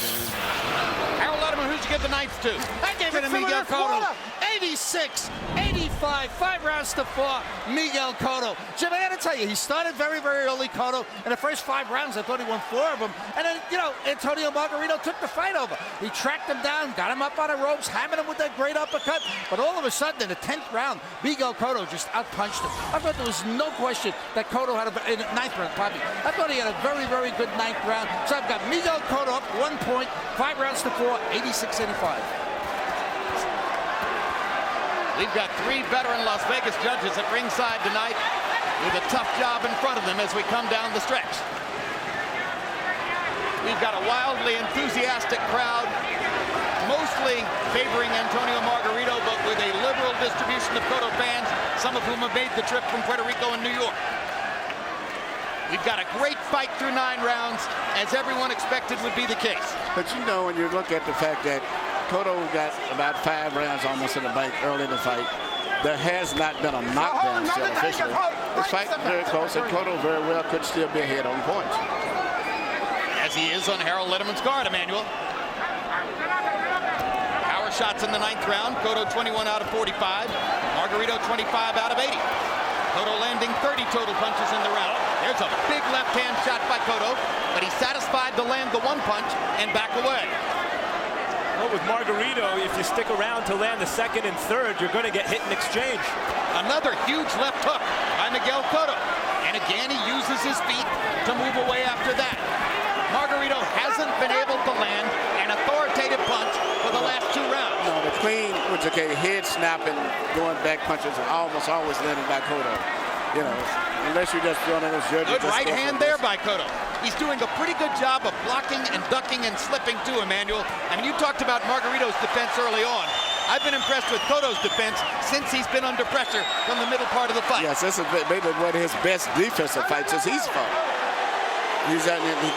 Harold Letterman, who'd you give the ninth to? I gave it to Miguel Cotto. 86, 85, 5 rounds to 4, Miguel Cotto. Jim, I gotta tell you, he started very, very early, Cotto. In the first 5 rounds, I thought he won 4 of them. And then, Antonio Margarito took the fight over. He tracked him down, got him up on the ropes, hammered him with that great uppercut. But all of a sudden, in the 10th round, Miguel Cotto just outpunched him. I thought there was no question that Cotto had in the 9th round, probably. I thought he had a very, very good 9th round. So I've got Miguel Cotto up 1 point, 5 rounds to 4, 86-85. We've got 3 veteran Las Vegas judges at ringside tonight with a tough job in front of them as we come down the stretch. We've got a wildly enthusiastic crowd, mostly favoring Antonio Margarito, but with a liberal distribution of Cotto fans, some of whom have made the trip from Puerto Rico and New York. We've got a great fight through 9 rounds, as everyone expected would be the case.
But when you look at the fact that Cotto got about 5 rounds almost in the bank early in the fight, there has not been a knockdown still officially. This fight very close, and Cotto very well could still be ahead on points.
As he is on Harold Letterman's guard, Emmanuel. Power shots in the 9th round. Cotto 21 out of 45. Margarito 25 out of 80. Cotto landing 30 total punches in the round. There's a big left-hand shot by Cotto, but he's satisfied to land the 1 punch and back away.
Well, with Margarito, if you stick around to land the 2nd and 3rd, you're going to get hit in exchange.
Another huge left hook by Miguel Cotto. And again, he uses his feet to move away after that. Margarito hasn't been able to land an authoritative punch for the last 2 rounds.
No, the clean, head snapping, going back punches are almost always landed by Cotto. Unless you're just throwing those judges.
Good right hand there by Cotto. He's doing a pretty good job of blocking and ducking and slipping too, Emmanuel. I mean, you talked about Margarito's defense early on. I've been impressed with Cotto's defense since he's been under pressure from the middle part of the fight.
Yes, this is maybe one of his best defensive fights since he's fought. he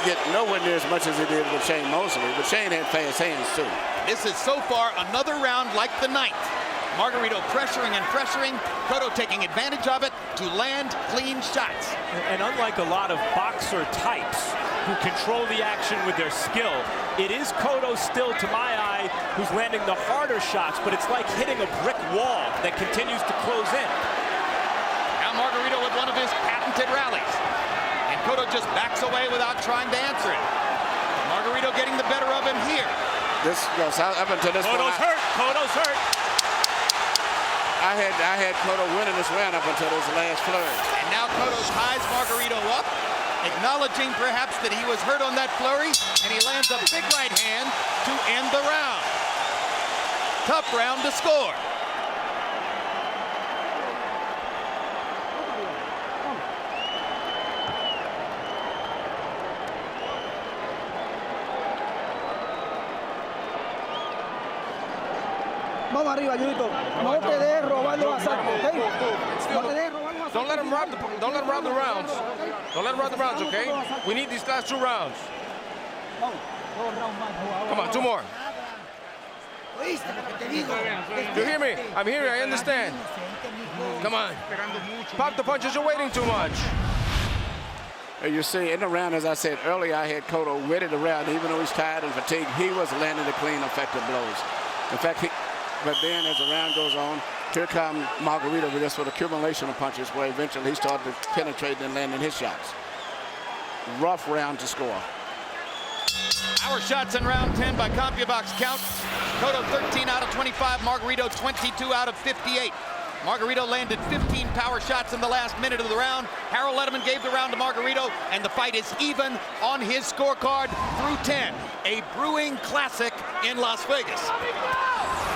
get nowhere near as much as he did with Shane Mosley, but Shane had fast hands too.
This is so far another round like the 9th. Margarito pressuring and pressuring, Cotto taking advantage of it to land clean shots.
And unlike a lot of boxer types who control the action with their skill, it is Cotto still, to my eye, who's landing the harder shots, but it's like hitting a brick wall that continues to close in.
Now Margarito with one of his patented rallies. And Cotto just backs away without trying to answer it. Margarito getting the better of him here.
This goes up until this point.
Cotto's hurt.
I had Cotto winning this round up until this last flurry.
And now Cotto ties Margarito up, acknowledging perhaps that he was hurt on that flurry, and he lands a big right hand to end the round. Tough round to score.
Vamos arriba, Julito. No te dejes robar los asaltos, ¿ok? No te dejes robar los asaltos.
Don't let him rob the rounds. Don't let him rob the rounds, okay? We need these last 2 rounds. Come on, 2 more. You hear me? I'm hearing. I understand. Come on. Pop the punches. You're waiting too much.
You see, in the round, as I said earlier, I had Cotto waited around. Even though he's tired and fatigued, he was landing the clean, effective blows. In fact, but then as the round goes on, here comes Margarito with this accumulation of punches where eventually he started penetrating and landing his shots. Rough round to score.
Our shots in round 10 by CompuBox count. Cotto 13 out of 25, Margarito 22 out of 58. Margarito landed 15 power shots in the last minute of the round. Harold Letterman gave the round to Margarito, and the fight is even on his scorecard through 10. A brewing classic in Las Vegas.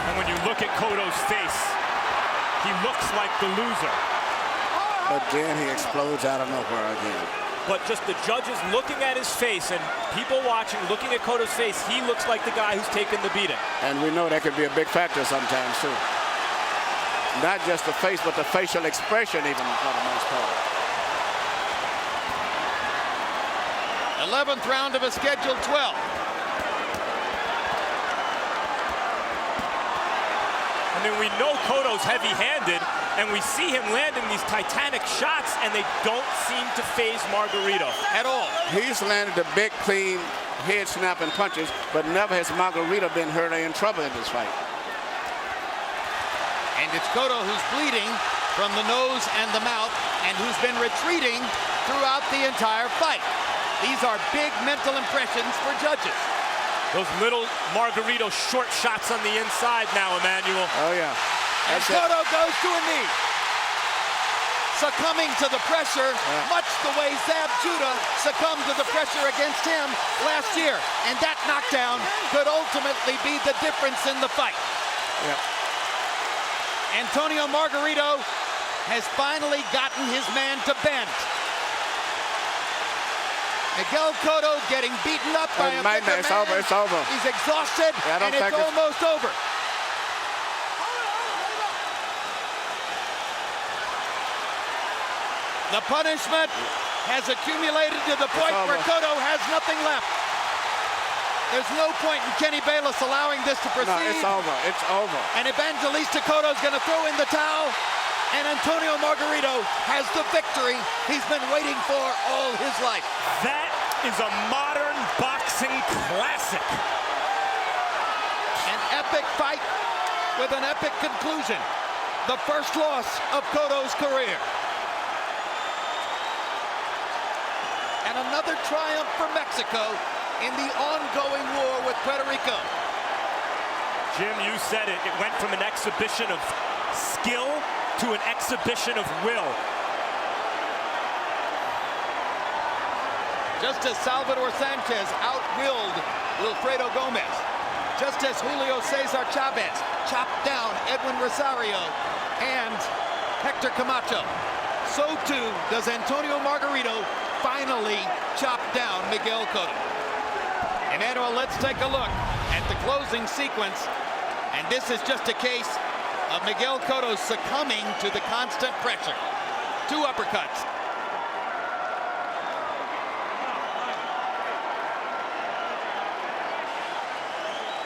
And when you look at Cotto's face, he looks like the loser.
But then he explodes out of nowhere again.
But just the judges looking at his face and people watching, looking at Cotto's face, he looks like the guy who's taken the beating.
And we know that could be a big factor sometimes, too. Not just the face, but the facial expression even for the most part.
11th round of a scheduled 12.
I mean, we know Cotto's heavy-handed, and we see him landing these titanic shots, and they don't seem to faze Margarito
at all.
He's landed the big, clean, head-snapping punches, but never has Margarito been hurt or in trouble in this fight.
And it's Cotto who's bleeding from the nose and the mouth, and who's been retreating throughout the entire fight. These are big mental impressions for judges.
Those little Margarito short shots on the inside now, Emmanuel.
Oh, yeah.
And Cotto goes to a knee. Succumbing to the pressure, much the way Zab Judah succumbed to the pressure against him last year. And that knockdown could ultimately be the difference in the fight.
Yeah.
Antonio Margarito has finally gotten his man to bend. Miguel Cotto getting beaten up by a bigger man.
It's over.
He's exhausted, and it's almost over. The punishment has accumulated to the point where Cotto has nothing left. There's no point in Kenny Bayless allowing this to proceed.
No, it's over. It's over.
And Evangelista Cotto's going to throw in the towel. And Antonio Margarito has the victory he's been waiting for all his life.
That is a modern boxing classic.
An epic fight with an epic conclusion. The first loss of Cotto's career. And another triumph for Mexico in the ongoing war with Puerto Rico.
Jim, you said it. It went from an exhibition of skill to an exhibition of will.
Just as Salvador Sanchez out-willed Wilfredo Gomez, just as Julio Cesar Chavez chopped down Edwin Rosario and Hector Camacho, so too does Antonio Margarito finally chop down Miguel Cotto. Emmanuel, let's take a look at the closing sequence, and this is just a case of Miguel Cotto succumbing to the constant pressure. 2 uppercuts.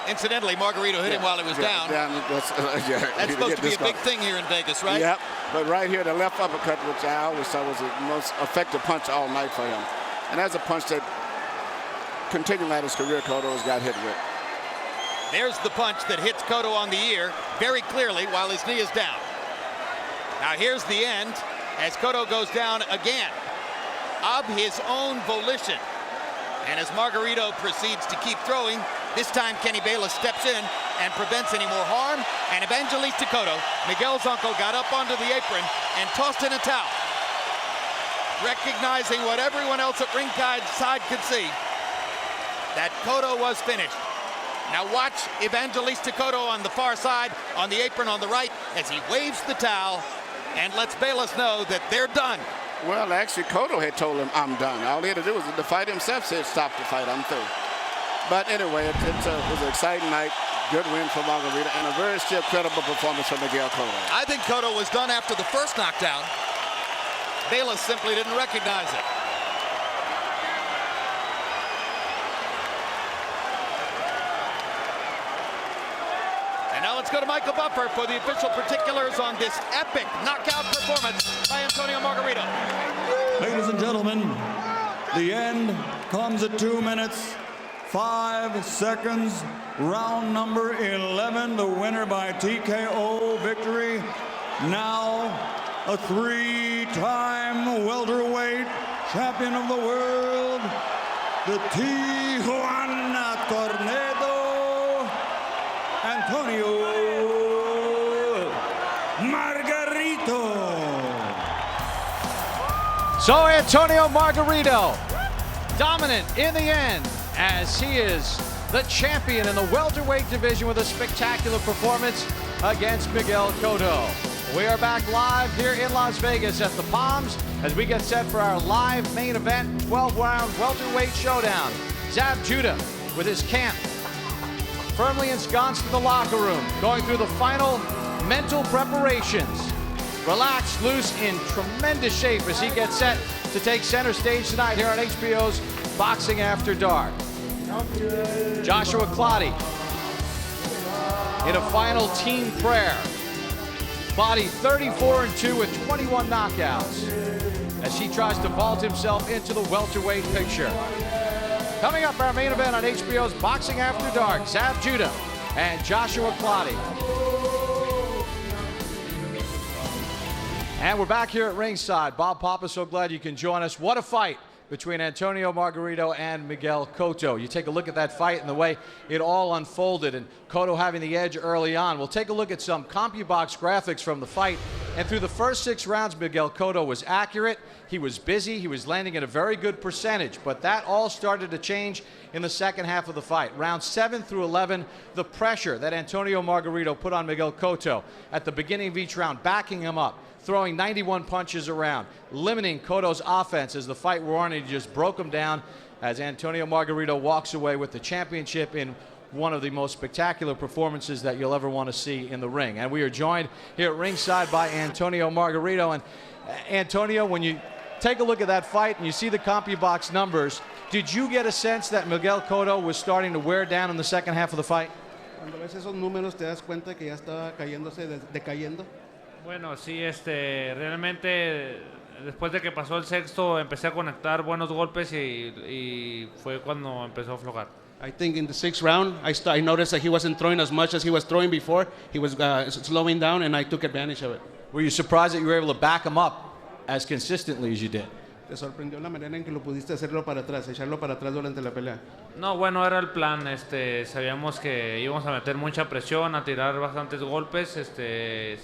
Incidentally, Margarito hit him while he was down.
That's
supposed to be a big thing here in Vegas, right?
Yep. But right here, the left uppercut, which I always thought was the most effective punch all night for him. And that's a punch that, continuing at his career, Cotto has got hit with.
There's the punch that hits Cotto on the ear very clearly while his knee is down. Now here's the end as Cotto goes down again of his own volition. And as Margarito proceeds to keep throwing, this time Kenny Bayless steps in and prevents any more harm. And Evangelista Cotto, Miguel's uncle, got up onto the apron and tossed in a towel, recognizing what everyone else at ringside could see, that Cotto was finished. Now watch Evangelista Cotto on the far side, on the apron on the right, as he waves the towel and lets Bayless know that they're done.
Well, actually, Cotto had told him, I'm done. All he had to do was the fight himself said, stop the fight, I'm through. But anyway, it was an exciting night. Good win for Margarito and a very still credible performance from Miguel Cotto.
I think Cotto was done after the first knockdown. Bayless simply didn't recognize it. And now let's go to Michael Buffer for the official particulars on this epic knockout performance by Antonio Margarito.
Ladies and gentlemen, the end comes at 2 minutes, 5 seconds. Round number 11, the winner by TKO victory. Now a 3-time welterweight champion of the world, the Tijuana Tornado, Antonio Margarito.
So Antonio Margarito, dominant in the end, as he is the champion in the welterweight division with a spectacular performance against Miguel Cotto. We are back live here in Las Vegas at the Palms as we get set for our live main event, 12-round welterweight showdown. Zab Judah with his camp firmly ensconced in the locker room, going through the final mental preparations. Relaxed, loose, in tremendous shape as he gets set to take center stage tonight here on HBO's Boxing After Dark. Joshua Clottey in a final team prayer. Body 34-2 with 21 knockouts as he tries to vault himself into the welterweight picture. Coming up, our main event on HBO's Boxing After Dark, Zab Judah and Joshua Clottey. And we're back here at ringside. Bob Papa, so glad you can join us. What a fight between Antonio Margarito and Miguel Cotto. You take a look at that fight and the way it all unfolded, and Cotto having the edge early on. We'll take a look at some CompuBox graphics from the fight. And through the first 6 rounds, Miguel Cotto was accurate. He was busy. He was landing at a very good percentage. But that all started to change in the second half of the fight. Rounds 7 through 11, the pressure that Antonio Margarito put on Miguel Cotto at the beginning of each round, backing him up, throwing 91 punches around, limiting Cotto's offense as the fight wore on, and he just broke him down as Antonio Margarito walks away with the championship in one of the most spectacular performances that you'll ever want to see in the ring. And we are joined here at ringside by Antonio Margarito. And Antonio, when you take a look at that fight and you see the CompuBox numbers, did you get a sense that Miguel Cotto was starting to wear down in the second half of the fight?
Cuando ves esos números te das cuenta que ya estaba decayendo.
Bueno, sí, realmente después de que pasó el sexto empecé a conectar buenos golpes y fue cuando empezó a aflojar.
I think in the 6th round, I noticed that he wasn't throwing as much as he was throwing before. He was slowing down, and I took advantage of it.
Were you surprised that you were able to back him up as consistently as you did?
¿Te sorprendió la manera en que lo pudiste hacerlo para atrás, echarlo para atrás durante la pelea?
No, bueno, era el plan. Sabíamos que íbamos a meter mucha presión, a tirar bastantes golpes.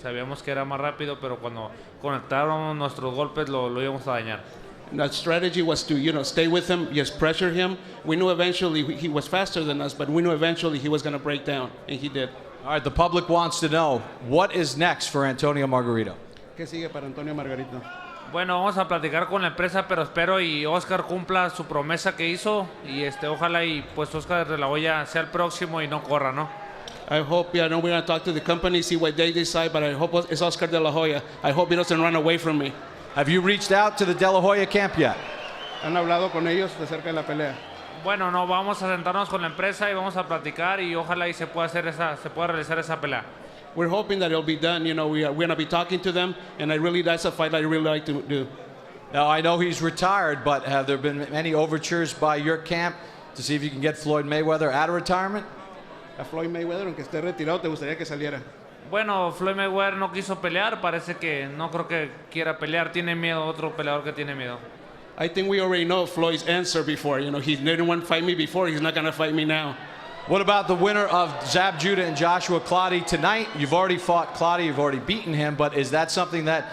Sabíamos que era más rápido, pero cuando conectaron nuestros golpes lo íbamos a dañar.
The strategy was to, stay with him, just pressure him. We knew eventually he was faster than us, but we knew eventually he was going to break down, and he did.
All right, the public wants to know, what is next for Antonio Margarito?
¿Qué sigue para Antonio Margarito?
Bueno, vamos a platicar con la empresa, pero espero y Oscar cumpla su promesa que hizo y ojalá y pues Oscar de la Hoya sea el próximo y no corra, ¿no?
I hope, we're going to talk to the company, see what they decide, but I hope it's Oscar de la Hoya. I hope he doesn't run away from me.
Have you reached out to the De La Hoya camp yet?
¿Han hablado con ellos acerca de la pelea?
Bueno, no, vamos a sentarnos con la empresa y vamos a platicar y ojalá y se pueda realizar esa pelea.
We're hoping that it'll be done. You know, we're going to be talking to them, and that's a fight I really like to do.
Now, I know he's retired, but have there been any overtures by your camp to see if you can get Floyd Mayweather out of retirement?
A Floyd Mayweather, aunque esté retirado, ¿te gustaría que saliera?
Bueno, Floyd Mayweather no quiso pelear, parece que no creo que quiera pelear, tiene miedo, otro peleador que tiene miedo.
I think we already know Floyd's answer before. You know, he didn't want to fight me before, he's not going to fight me now.
What about the winner of Zab Judah and Joshua Clottey tonight? You've already fought Clottey, you've already beaten him, but is that something that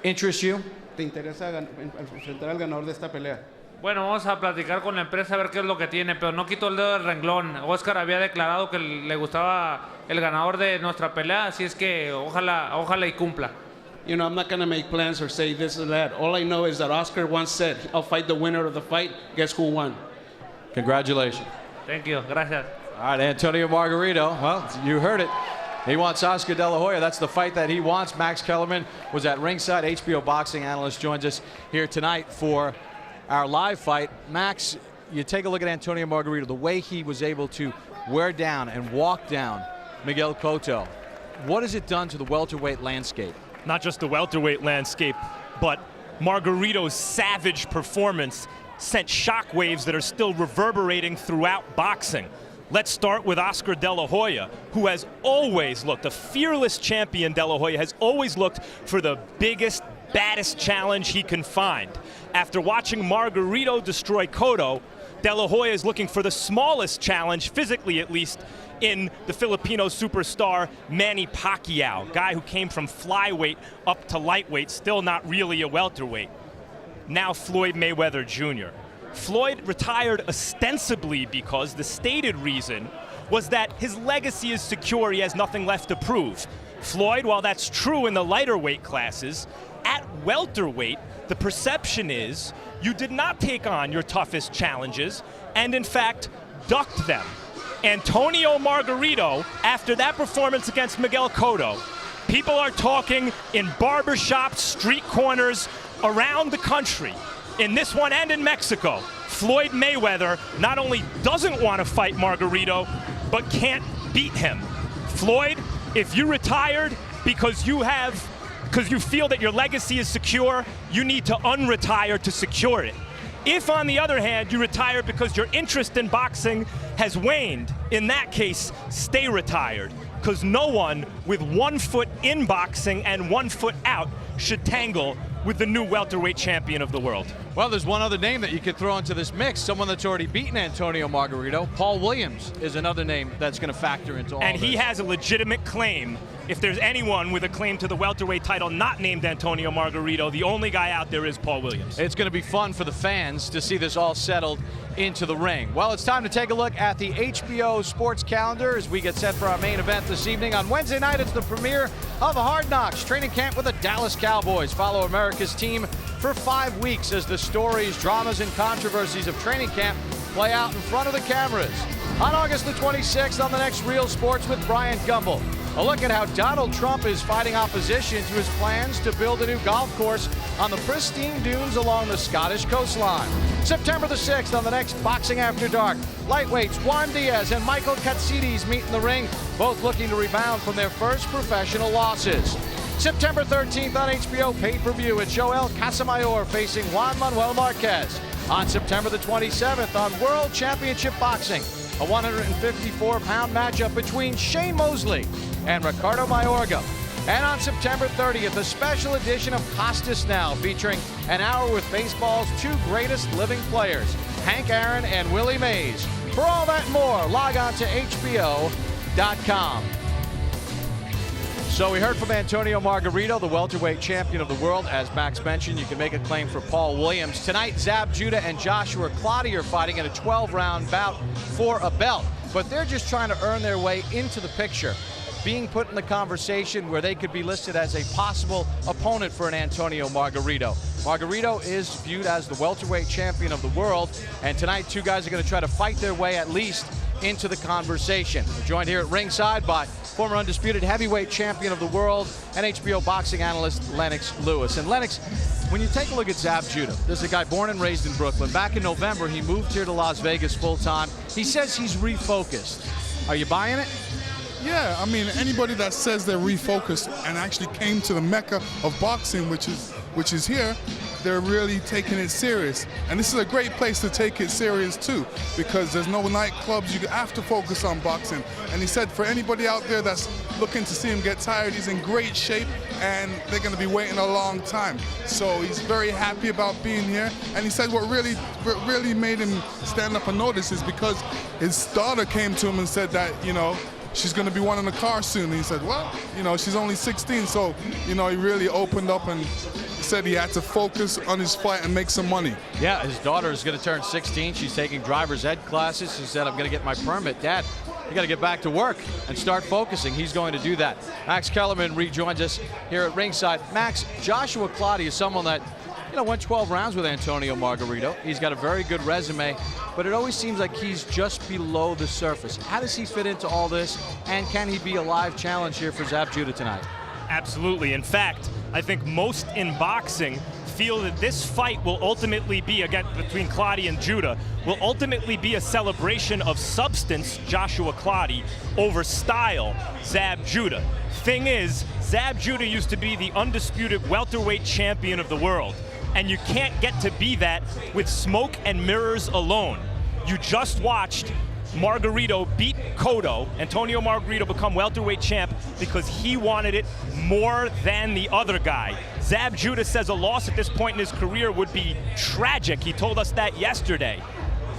interests you?
¿Te interesa enfrentar al ganador de esta pelea?
Bueno, vamos a platicar con la empresa a ver qué es lo que tiene, pero no quito el dedo del renglón. Oscar había declarado que le gustaba el ganador de nuestra pelea, así es que ojalá y cumpla.
You know, I'm not going to make plans or say this or that. All I know is that Oscar once said, I'll fight the winner of the fight. Guess who won?
Congratulations.
Thank you. Gracias.
All right, Antonio Margarito. Well, you heard it. He wants Oscar De La Hoya. That's the fight that he wants. Max Kellerman was at ringside. HBO boxing analyst joins us here tonight for our live fight. Max, you take a look at Antonio Margarito, the way he was able to wear down and walk down Miguel Cotto. What has it done to the welterweight landscape?
Not just the welterweight landscape, but Margarito's savage performance sent shockwaves that are still reverberating throughout boxing. Let's start with Oscar De La Hoya, who has always looked, a fearless champion. De La Hoya has always looked for the biggest, baddest challenge he can find. After watching Margarito destroy Cotto, De La Hoya is looking for the smallest challenge, physically at least, in the Filipino superstar Manny Pacquiao, guy who came from flyweight up to lightweight, still not really a welterweight. Now Floyd Mayweather Jr. Floyd retired ostensibly because the stated reason was that his legacy is secure, he has nothing left to prove. Floyd, while that's true in the lighter weight classes, at welterweight, the perception is you did not take on your toughest challenges and in fact ducked them. Antonio Margarito, after that performance against Miguel Cotto, people are talking in barbershops, street corners, around the country, in this one and in Mexico. Floyd Mayweather not only doesn't want to fight Margarito, but can't beat him. Floyd, if you retired because you feel that your legacy is secure, you need to unretire to secure it. If, on the other hand, you retire because your interest in boxing has waned, in that case, stay retired, because no one with 1 foot in boxing and 1 foot out should tangle with the new welterweight champion of the world.
Well, there's one other name that you could throw into this mix, someone that's already beaten Antonio Margarito. Paul Williams is another name that's going to factor into all
and
of this.
He has a legitimate claim. If there's anyone with a claim to the welterweight title not named Antonio Margarito, the only guy out there is Paul Williams.
It's going to be fun for the fans to see this all settled into the ring. Well, it's time to take a look at the HBO sports calendar as we get set for our main event this evening. On Wednesday night, it's the premiere of Hard Knocks, training camp with the Dallas Cowboys. Follow America's team for 5 weeks as the stories, dramas, and controversies of training camp play out in front of the cameras. On August the 26th, on the next Real Sports with Brian Gumbel, a look at how Donald Trump is fighting opposition to his plans to build a new golf course on the pristine dunes along the Scottish coastline. September the 6th, on the next Boxing After Dark, lightweights Juan Diaz and Michael Katsidis meet in the ring, both looking to rebound from their first professional losses. September 13th on HBO pay-per-view, it's Joel Casamayor facing Juan Manuel Marquez. On September the 27th on World Championship Boxing, a 154-pound matchup between Shane Mosley and Ricardo Mayorga. And on September 30th, a special edition of Costas Now, featuring an hour with baseball's 2 greatest living players, Hank Aaron and Willie Mays. For all that and more, log on to HBO.com. So we heard from Antonio Margarito, the welterweight champion of the world. As Max mentioned, you can make a claim for Paul Williams. Tonight, Zab Judah and Joshua Clottey are fighting in a 12-round bout for a belt. But they're just trying to earn their way into the picture, being put in the conversation where they could be listed as a possible opponent for an Antonio Margarito. Margarito is viewed as the welterweight champion of the world, and tonight 2 guys are going to try to fight their way at least into the conversation. We're joined here at ringside by former undisputed heavyweight champion of the world and HBO boxing analyst Lennox Lewis. And Lennox, when you take a look at Zab Judah, this is a guy born and raised in Brooklyn. Back in November, he moved here to Las Vegas full-time. He says he's refocused. Are you buying it?
Yeah, I mean, anybody that says they're refocused and actually came to the mecca of boxing, which is here, they're really taking it serious. And this is a great place to take it serious too, because there's no nightclubs. You have to focus on boxing. And he said for anybody out there that's looking to see him get tired, he's in great shape and they're going to be waiting a long time. So he's very happy about being here. And he said what really made him stand up and notice is because his daughter came to him and said that, you know, she's going to be wanting a car soon. And he said, well, you know, she's only 16. So, you know, he really opened up and said he had to focus on his fight and make some money.
Yeah, his daughter is going to turn 16. She's taking driver's ed classes. She said, I'm going to get my permit. Dad, you got to get back to work and start focusing. He's going to do that. Max Kellerman rejoins us here at ringside. Max, Joshua Clottey is someone that, you know, went 12 rounds with Antonio Margarito. He's got a very good resume, but it always seems like he's just below the surface. How does he fit into all this, and can he be a live challenge here for Zab Judah tonight?
Absolutely. In fact, I think most in boxing feel that this fight will ultimately be, again, between Clottey and Judah, will ultimately be a celebration of substance, Joshua Clottey, over style, Zab Judah. Thing is, Zab Judah used to be the undisputed welterweight champion of the world. And you can't get to be that with smoke and mirrors alone. You just watched Margarito beat Cotto, Antonio Margarito become welterweight champ because he wanted it more than the other guy. Zab Judah says a loss at this point in his career would be tragic. He told us that yesterday.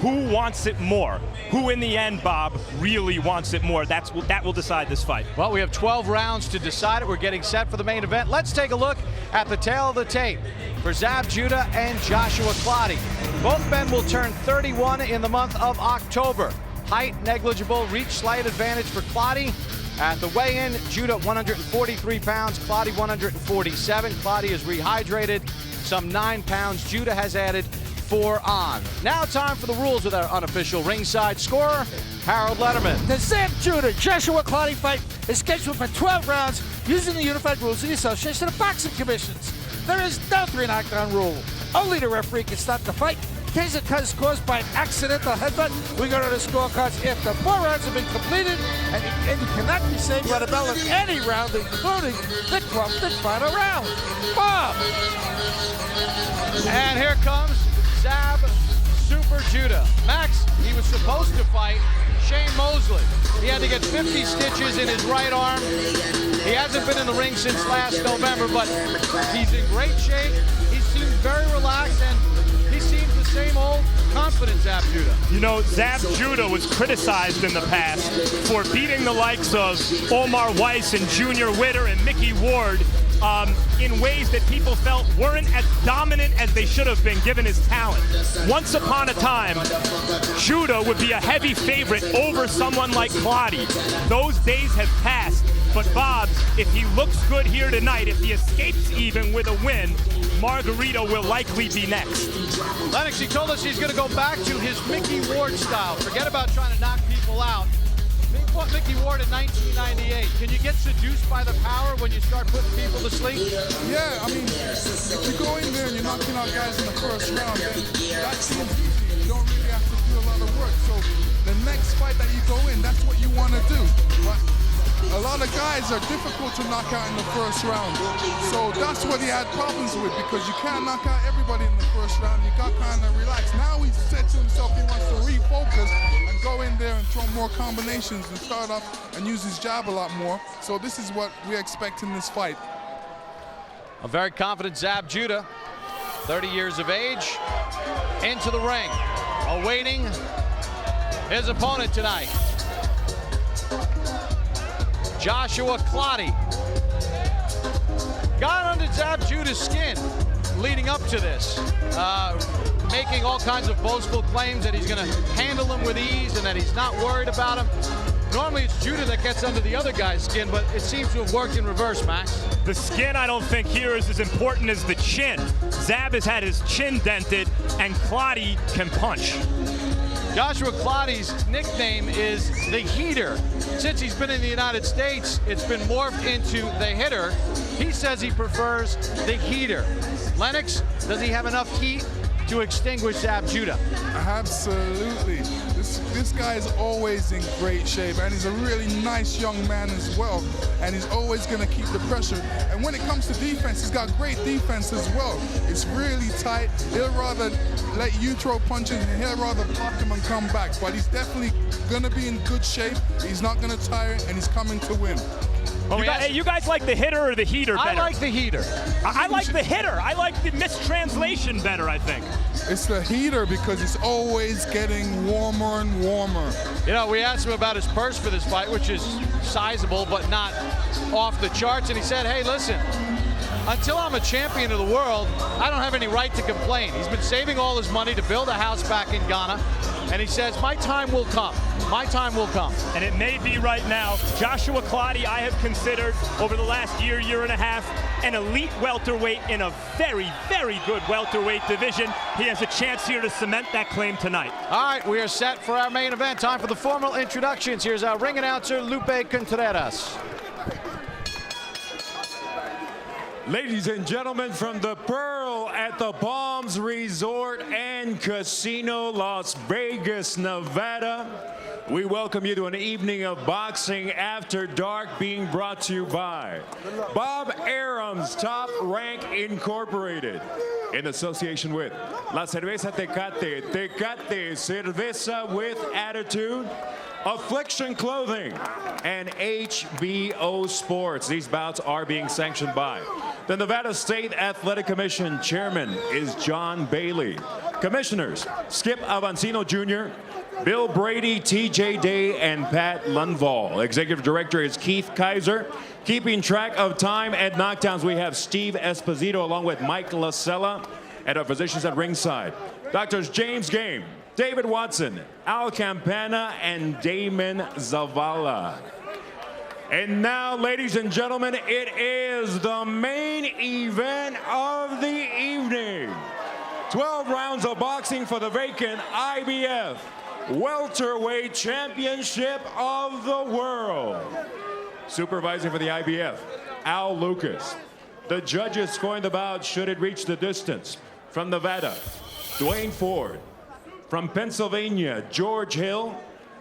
Who wants it more? Who in the end, Bob, really wants it more? That will decide this fight.
Well, we have 12 rounds to decide it. We're getting set for the main event. Let's take a look at the tail of the tape for Zab Judah and Joshua Clottey. Both men will turn 31 in the month of October. Height negligible, reach slight advantage for Clottey. At the weigh-in, Judah 143 pounds, Clottey 147. Clottey is rehydrated, some 9 pounds. Judah has added 4 on. Now time for the rules with our unofficial ringside scorer, Harold Letterman.
The Zab Judah Joshua Clottey fight is scheduled for 12 rounds using the unified rules of the Association of Boxing Commissions. There is no 3 knockdown rule. Only the referee can stop the fight. In case it is caused by an accidental headbutt, we go to the scorecards after 4 rounds have been completed, and you cannot be saved by the bell of any round, including the 12th and final round. Bob!
And here comes Zab Super Judah. Max, he was supposed to fight Shane Mosley. He had to get 50 stitches in his right arm. He hasn't been in the ring since last November, but he's in great shape. He seems very relaxed, and he seems the same old confident Zab Judah.
You know, Zab Judah was criticized in the past for beating the likes of Omar Weiss and Junior Witter and Mickey Ward in ways that people felt weren't as dominant as they should have been given his talent. Once upon a time, Judah would be a heavy favorite over someone like Clottey. Those days have passed, but Bob, if he looks good here tonight, if he escapes even with a win, Margarito will likely be next.
Lennox, he told us he's going to go back to his Mickey Ward style. Forget about trying to knock people out. He fought Mickey Ward in 1998. Can you get seduced by the power when you start putting people to sleep?
Yeah, I mean, if you go in there and you're knocking out guys in the first round, then that seems easy. You don't really have to do a lot of work. So the next fight that you go in, that's what you want to do. But a lot of guys are difficult to knock out in the first round. So that's what he had problems with, because you can't knock out everybody in the first round. You got kind of relaxed. Now he said to himself he wants to refocus and go in there and throw more combinations and start off and use his jab a lot more. So this is what we expect in this fight.
A very confident Zab Judah, 30 years of age, into the ring, awaiting his opponent tonight. Joshua Clottey got under Zab Judah's skin leading up to this, making all kinds of boastful claims that he's going to handle him with ease and that he's not worried about him. Normally it's Judah that gets under the other guy's skin, but it seems to have worked in reverse, Max.
The skin, I don't think here is as important as the chin. Zab has had his chin dented, and Clottey can punch.
Joshua Clottey's nickname is the Heater. Since he's been in the United States, it's been morphed into the Hitter. He says he prefers the heater. Lennox, does he have enough heat to extinguish Zab Judah?
Absolutely. This guy is always in great shape, and he's a really nice young man as well, and he's always going to keep the pressure. And when it comes to defense, he's got great defense as well. It's really tight. He'll rather let you throw punches, and he'll rather block him and come back. But he's definitely going to be in good shape. He's not going to tire, and he's coming to win.
You guys like the hitter or the heater better?
I like the heater.
I like the hitter. I like the mistranslation better, I think.
It's the heater because it's always getting warmer and warmer.
You know, we asked him about his purse for this fight, which is sizable but not off the charts, and he said, hey, listen, until I'm a champion of the world, I don't have any right to complain. He's been saving all his money to build a house back in Ghana, and he says, my time will come. My time will come.
And it may be right now. Joshua Clottey, I have considered over the last year and a half, an elite welterweight in a very, very good welterweight division. He has a chance here to cement that claim tonight.
All right, we are set for our main event. Time for the formal introductions. Here's our ring announcer, Lupe Contreras.
Ladies and gentlemen, from the Pearl at the Palms Resort and Casino, Las Vegas, Nevada, we welcome you to an evening of Boxing After Dark being brought to you by Bob Arum's Top Rank Incorporated, in association with La Cerveza Tecate, Tecate Cerveza with Attitude, Affliction Clothing, and HBO Sports. These bouts are being sanctioned by the Nevada State Athletic Commission. Chairman is John Bailey. Commissioners, Skip Avancino Jr., Bill Brady, TJ Day, and Pat Lundvall. Executive Director is Keith Kaiser. Keeping track of time and knockdowns, we have Steve Esposito along with Mike Lasella, and our physicians at ringside, Doctors James Game, David Watson, Al Campana, and Damon Zavala. And now, ladies and gentlemen, it is the main event of the evening. 12 rounds of boxing for the vacant IBF Welterweight Championship of the World. Supervising for the IBF, Al Lucas. The judges scoring the bout should it reach the distance. From Nevada, Dwayne Ford. From Pennsylvania, George Hill.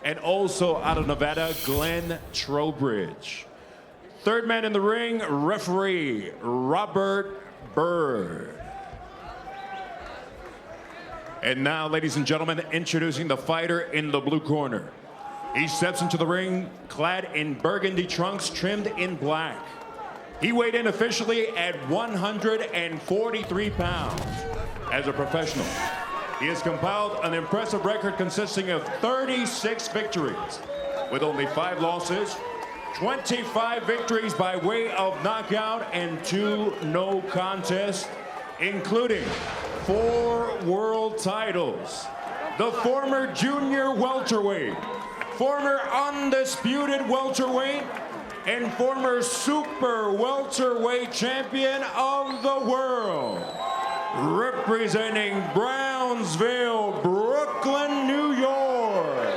And also out of Nevada, Glenn Trowbridge. Third man in the ring, referee Robert Bird. And now, ladies and gentlemen, introducing the fighter in the blue corner. He steps into the ring clad in burgundy trunks trimmed in black. He weighed in officially at 143 pounds. As a professional, he has compiled an impressive record consisting of 36 victories, with only 5 losses, 25 victories by way of knockout, and 2 no contests, including 4 world titles. The former junior welterweight, former undisputed welterweight, and former super welterweight champion of the world. Representing Brownsville, Brooklyn, New York,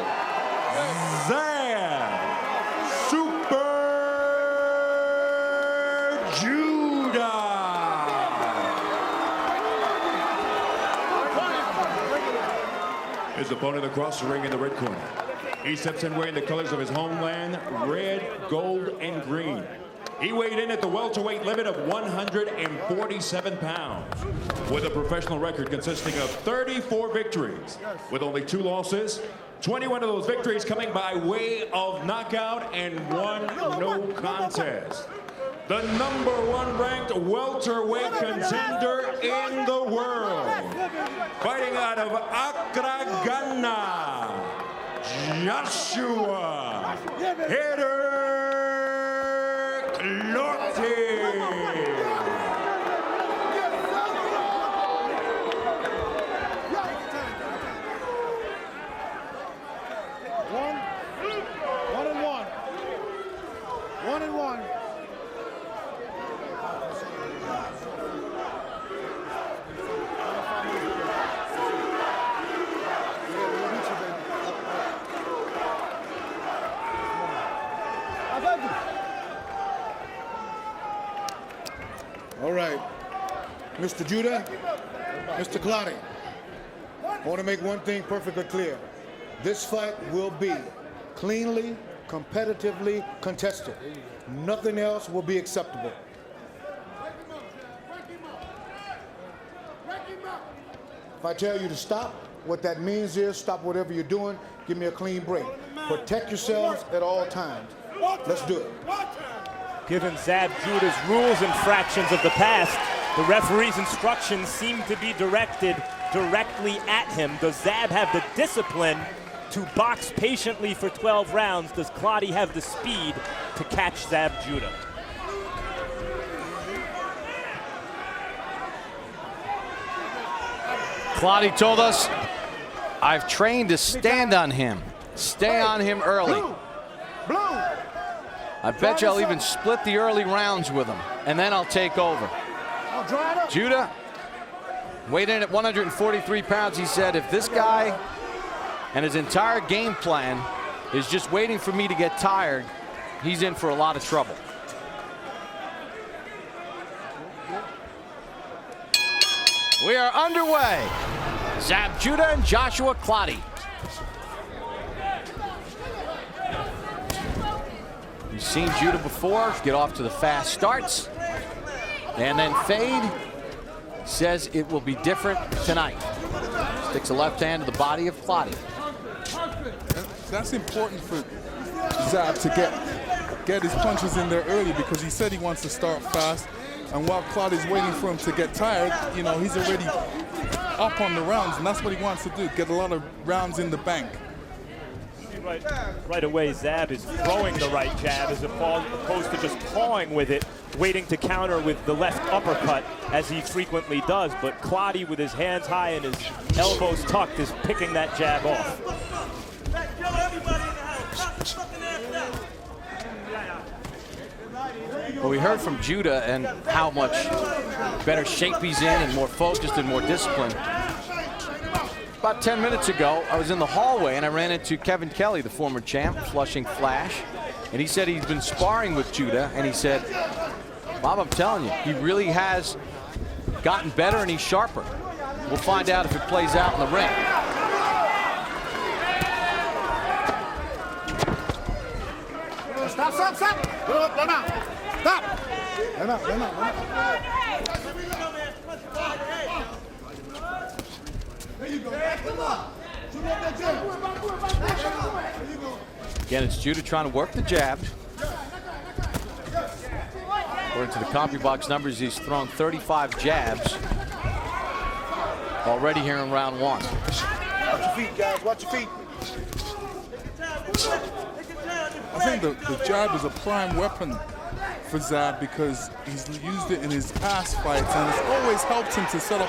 Zab Super Judah. His opponent across the ring in the red corner. He steps in wearing the colors of his homeland, red, gold, and green. He weighed in at the welterweight limit of 147 pounds, with a professional record consisting of 34 victories, with only 2 losses, 21 of those victories coming by way of knockout, and 1 no contest. The #1 ranked welterweight contender in the world, fighting out of Accra, Ghana, Joshua Clottey.
One and one.
Mr. Judah, Mr. Clottey, I want to make one thing perfectly clear. This fight will be cleanly, competitively contested. Nothing else will be acceptable. If I tell you to stop, what that means is stop whatever you're doing, give me a clean break. Protect yourselves at all times. Let's do it.
Given Zab Judah's rules infractions of the past, the referee's instructions seem to be directed directly at him. Does Zab have the discipline to box patiently for 12 rounds? Does Clottey have the speed to catch Zab Judah?
Clottey told us, I've trained to stand on him. Stay on him early. I bet you I'll even split the early rounds with him, and then I'll take over. Judah weighed in at 143 pounds. He said, if this guy and his entire game plan is just waiting for me to get tired, he's in for a lot of trouble. We are underway. Zab Judah and Joshua Clottey. You've seen Judah before get off to the fast starts and then fade. Says it will be different tonight. Sticks a left hand to the body of Clottey.
That's important for Zab to get his punches in there early, because he said he wants to start fast. And while Clottey's waiting for him to get tired, you know, he's already up on the rounds, and that's what he wants to do, get a lot of rounds in the bank.
Right away, Zab is throwing the right jab as opposed to just clawing with it, waiting to counter with the left uppercut, as he frequently does. But Clottey, with his hands high and his elbows tucked, is picking that jab off.
Well, we heard from Judah and how much better shape he's in and more focused and more disciplined. About 10 minutes ago, I was in the hallway and I ran into Kevin Kelly, the former champ, Flushing Flash, and he said he's been sparring with Judah, and he said, Bob, I'm telling you, he really has gotten better and he's sharper. We'll find out if it plays out in the ring.
Stop. Stop. Let out.
Again, it's Judah trying to work the jab. According to the CompuBox numbers, he's thrown 35 jabs already here in round one.
Watch your feet, guys. Watch your feet.
I think the jab is a prime weapon for Zab, because he's used it in his past fights, and it's always helped him to set up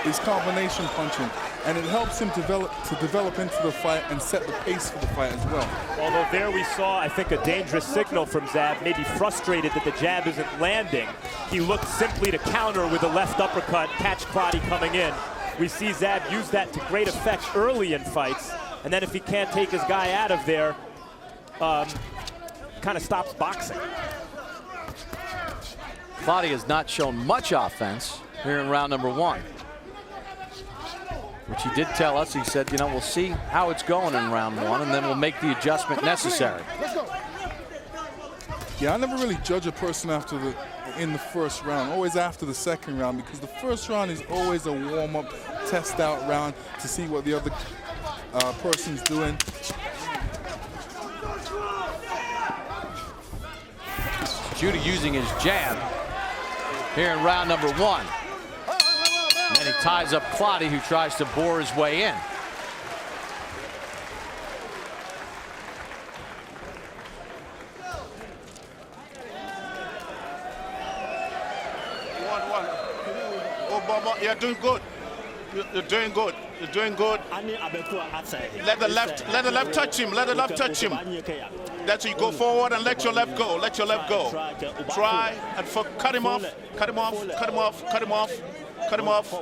his combination punching, and it helps him develop into the fight and set the pace for the fight as well.
Although there we saw, I think, a dangerous signal from Zab, maybe frustrated that the jab isn't landing. He looked simply to counter with a left uppercut, catch Clottey coming in. We see Zab use that to great effect early in fights, and then if he can't take his guy out of there, kind of stops boxing.
Clottey has not shown much offense here in round number one, which he did tell us. He said, you know, we'll see how it's going in round one, and then we'll make the adjustment necessary.
Yeah, I never really judge a person in the first round, always after the second round, because the first round is always a warm-up, test-out round to see what the other person's doing.
Judah using his jab here in round number one. And then he ties up Clottey, who tries to bore his way in.
Oh, Baba, you're doing good. You're doing good. You're doing good. Let the left touch him. Let the left touch him. That's you go forward and let your left go. Let your left go. Try and cut him off. Cut him off. Cut him off. Cut him off. Cut him off.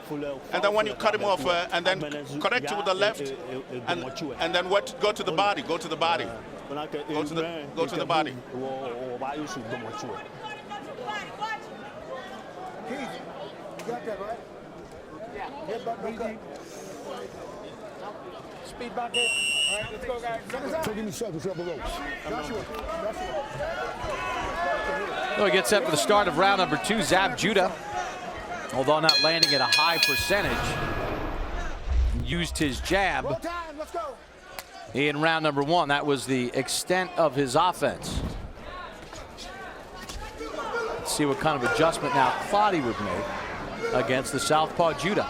And then when you cut him off, and then correct it with the left, and then what? Go to the body. Go to the body. Go to the body.
got that, right? Yeah. Head back, back. Speed back in. All right, let's go, guys. Taking the shot to the ropes. Joshua.
So he gets set for the start of round number 2. Zab Judah, although not landing at a high percentage, used his jab in round number 1. That was the extent of his offense. Let's see what kind of adjustment now Clottey would make against the southpaw Judah.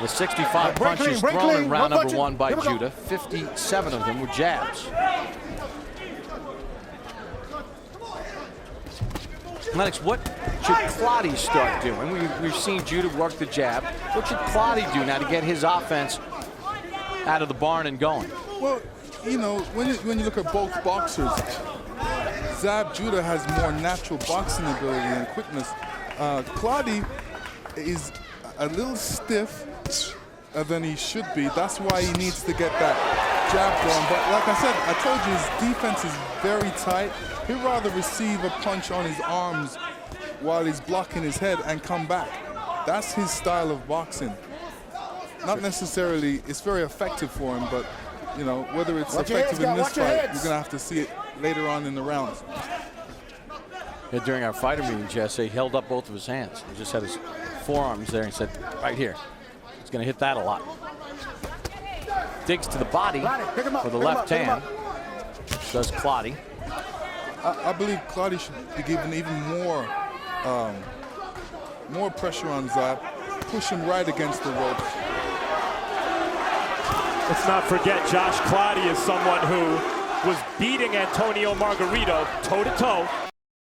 The 65 punches thrown in round number 1 by Judah, 57 of them were jabs. Lennox, what should Clottey start doing? We've seen Judah work the jab. What should Clottey do now to get his offense out of the barn and going?
Well, you know, when you look at both boxers, Zab Judah has more natural boxing ability and quickness. Clottey is a little stiff than he should be. That's why he needs to get that jab going. But like I said, I told you his defense is very tight. He'd rather receive a punch on his arms while he's blocking his head and come back. That's his style of boxing. Not necessarily, it's very effective for him, but you know, whether it's effective in this fight, you're gonna have to see it later on in the rounds.
Yeah, during our fighter meeting, Jesse held up both of his hands. He just had his forearms there and said, right here. He's gonna hit that a lot. Digs to the body for the left hand. Does Clottey.
I believe Clottey should be given even more pressure on Zab, push him right against the ropes.
Let's not forget Josh Clottey is someone who was beating Antonio Margarito toe-to-toe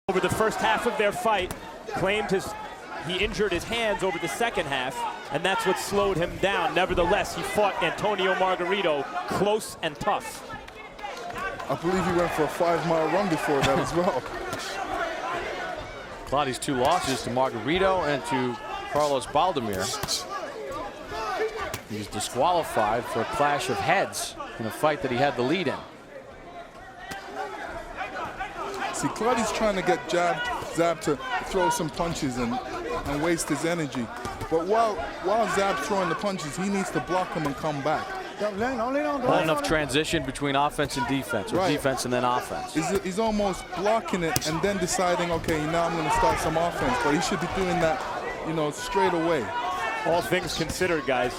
over the first half of their fight, claimed he injured his hands over the second half, and that's what slowed him down. Nevertheless, he fought Antonio Margarito close and tough.
I believe he went for a 5-mile run before that as well.
Clottey's 2 losses to Margarito and to Carlos Baldemir. He was disqualified for a clash of heads in a fight that he had the lead in.
See, Clottey's trying to get Zab to throw some punches and waste his energy. But while Zab's throwing the punches, he needs to block him and come back.
Not enough transition between offense and defense, or defense and then offense.
He's almost blocking it and then deciding, okay, now I'm going to start some offense. But he should be doing that, you know, straight away.
All things considered, guys,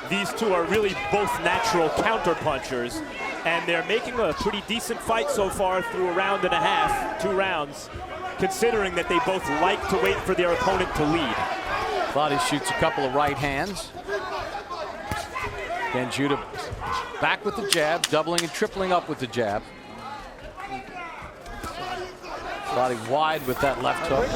these two are really both natural counter-punchers, and they're making a pretty decent fight so far through a round and a half, 2 rounds, considering that they both like to wait for their opponent to lead.
Clottey shoots a couple of right hands. Again, Judah back with the jab, doubling and tripling up with the jab. Clottey wide with that left hook.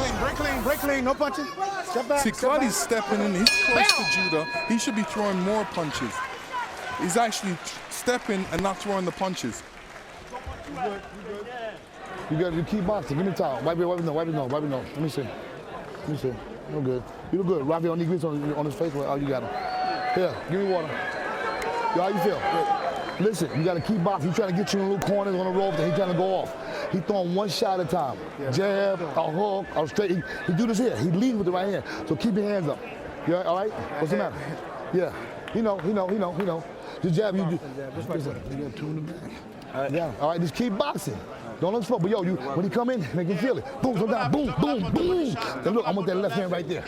Break clean, no punching. Step back.
See, Clottey's stepping in, he's close to Judah. He should be throwing more punches. He's actually stepping and not throwing the punches.
You got to keep boxing. Give me time. Wipe your nose. Let me see. You're good. You look good. Rafi on the grease on his face. Oh, you got him. Here, give me water. Yo, how you feel? Good. Listen, you got to keep boxing. He's trying to get you in little corners on the rope, and he's trying to go off. He's throwing one shot at a time. Yeah. Jab, a hook, a straight. He do this here. He leads with the right hand. So keep your hands up. You all right? What's the matter? Yeah. He know. Just jab. You got 2 in the back. Yeah. All right, just keep boxing. Don't look slow, but yo, when he come in, make him feel it. Boom, sometimes, boom. Then look, I want that left hand right there.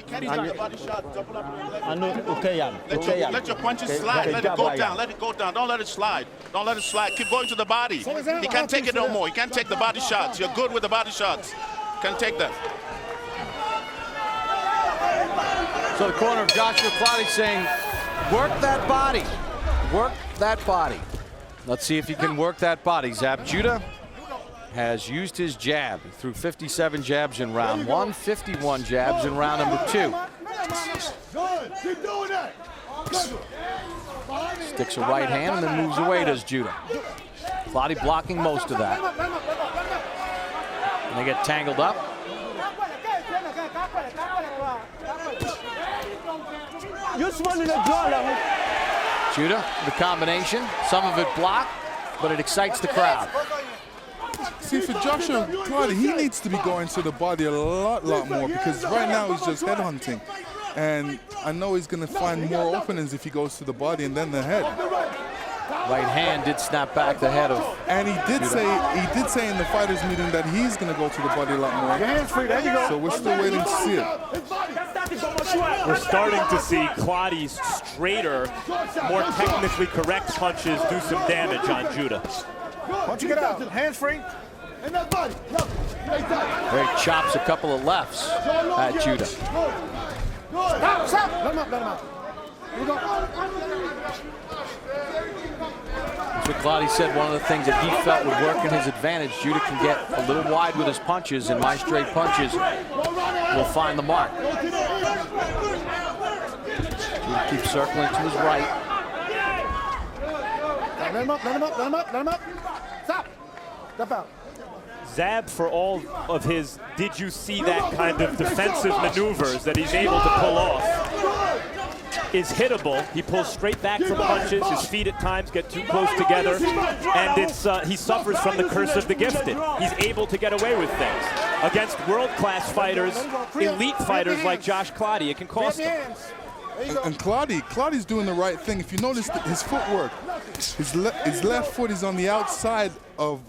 Let your punches slide. Let it go down. Let it go down. Don't let it slide. Keep going to the body. He can't take it no more. He can't take the body shots. You're good with the body shots. Can't take that.
So the corner of Joshua Clottey saying, work that body. Work that body. Let's see if he can work that body. Zab Judah has used his jab. He threw 57 jabs in round 1, 51 jabs in round number 2. Sticks a right hand and then moves away, does Judah. Clottey blocking most of that. And they get tangled up. Judah, the combination, some of it blocked, but it excites the crowd.
See, for Joshua Clottey, he needs to be going to the body a lot more, because right now he's just head hunting. And I know he's going to find more openings if he goes to the body and then the head.
Right hand did snap back the head of.
And he did say in the fighters meeting that he's going to go to the body a lot more. So we're still waiting to see it.
We're starting to see Clottey's straighter, more technically correct punches do some damage on Judah.
Why don't you get out? Hands free.
There he chops a couple of lefts at Judah.
Stop. Let him up. Here we go.
That's what Clottey said, one of the things that he felt would work in his advantage. Judah can get a little wide with his punches, and my straight punches will find the mark. Judah keeps circling to his right.
Let him up. Stop. Step out.
Zab, for all of his did you see that kind of defensive maneuvers that he's able to pull off, is hittable. He pulls straight back from punches. His feet at times get too close together, and he suffers from the curse of the gifted. He's able to get away with things. Against world-class fighters, elite fighters like Josh Clottey, it can cost him.
And Clottey's doing the right thing. If you notice his footwork, his left foot is on the outside of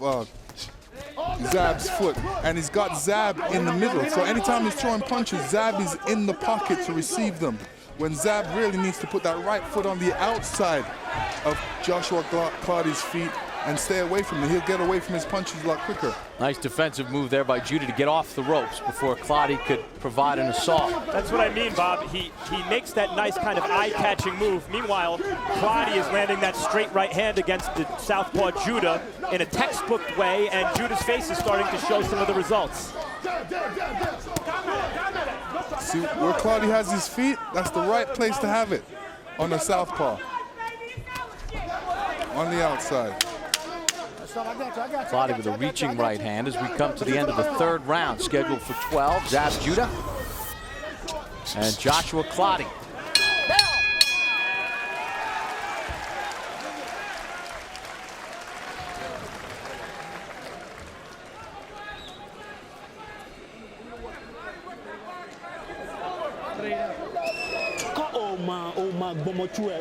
Zab's foot, and he's got Zab in the middle. So anytime he's throwing punches, Zab is in the pocket to receive them. When Zab really needs to put that right foot on the outside of Joshua Clottey's feet and stay away from him. He'll get away from his punches a lot quicker.
Nice defensive move there by Judah to get off the ropes before Clottey could provide an assault.
That's what I mean, Bob. He makes that nice kind of eye-catching move. Meanwhile, Clottey is landing that straight right hand against the southpaw Judah in a textbook way, and Judah's face is starting to show some of the results.
See, where Clottey has his feet, that's the right place to have it, on the southpaw, on the outside.
Clottey with a reaching right hand as we come to the end of the third round, scheduled for 12. Zab Judah and Joshua Clottey.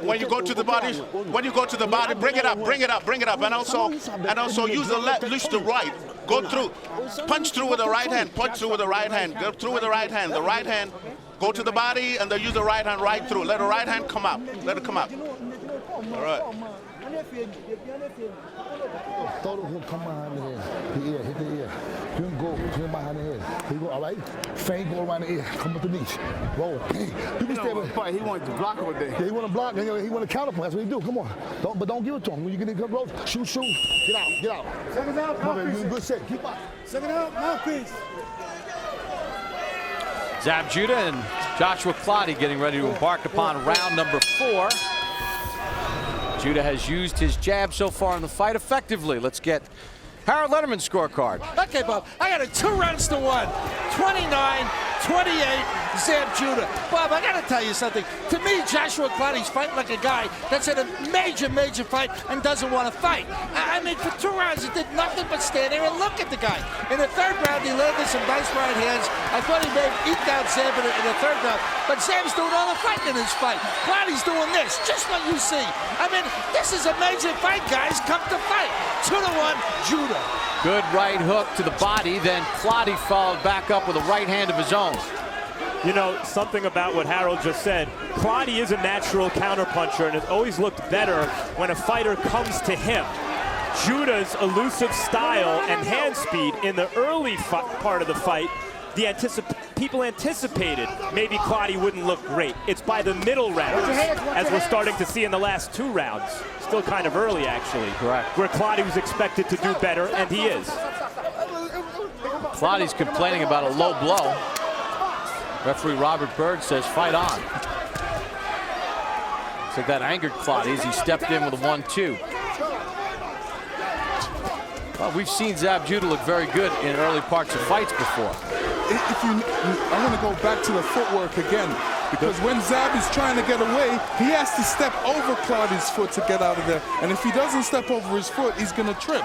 When you go to the body, bring it up, and also use the right. Go through, punch through with the right hand, go through with the right hand. The right hand, go to the body, and then use the right hand right through. Let the right hand come up. Let it come up. All right.
Thought it would come behind the head. The ear, hit the ear. Then go, clear behind the head. Here you go, all right? Feint, go around the ear. Come up the knees. Roll. Hey, you can stay with him. He wants to block over there. Yeah, he want to block. He want to counterpunch. That's what he do. Come on. Don't give it to him. When you get in the ropes, shoot. Get out.
Second out, mouthpiece.
You're in good shape. Keep up.
Second out, mouthpiece.
Zab Judah and Joshua Clottey getting ready to embark upon round number 4. Judah has used his jab so far in the fight effectively. Let's get Harold Letterman's scorecard.
Okay, Bob, I got it 2 rounds to 1. 29-28, Zab Judah. Bob, I got to tell you something. To me, Joshua Clottey's fighting like a guy that's in a major fight and doesn't want to fight. I mean, for 2 rounds, he did nothing but stand there and look at the guy. In the third round, he landed some nice right hands. I thought he may have eked out Zab in the third round, but Zab's doing all the fighting in this fight. Clottey's doing this, just what you see. I mean, this is a major fight, guys. Come to fight. 2-1, Judah.
Good right hook to the body, then Clottey followed back up with a right hand of his own.
You know, something about what Harold just said, Clottey is a natural counterpuncher and has always looked better when a fighter comes to him. Judah's elusive style and hand speed in the early part of the fight, people anticipated maybe Clottey wouldn't look great. It's by the middle rounds, as we're starting to see in the last 2 rounds. Still kind of early, actually.
Correct.
Where Clottey was expected to do better, and he is.
Clottey's complaining about a low blow. Referee Robert Bird says, fight on. Looks like that angered Clottey as he stepped in with a 1-2. Well, we've seen Zab Judah look very good in early parts of fights before.
I'm going to go back to the footwork again, because when Zab is trying to get away, he has to step over Clottey's foot to get out of there. And if he doesn't step over his foot, he's going to trip.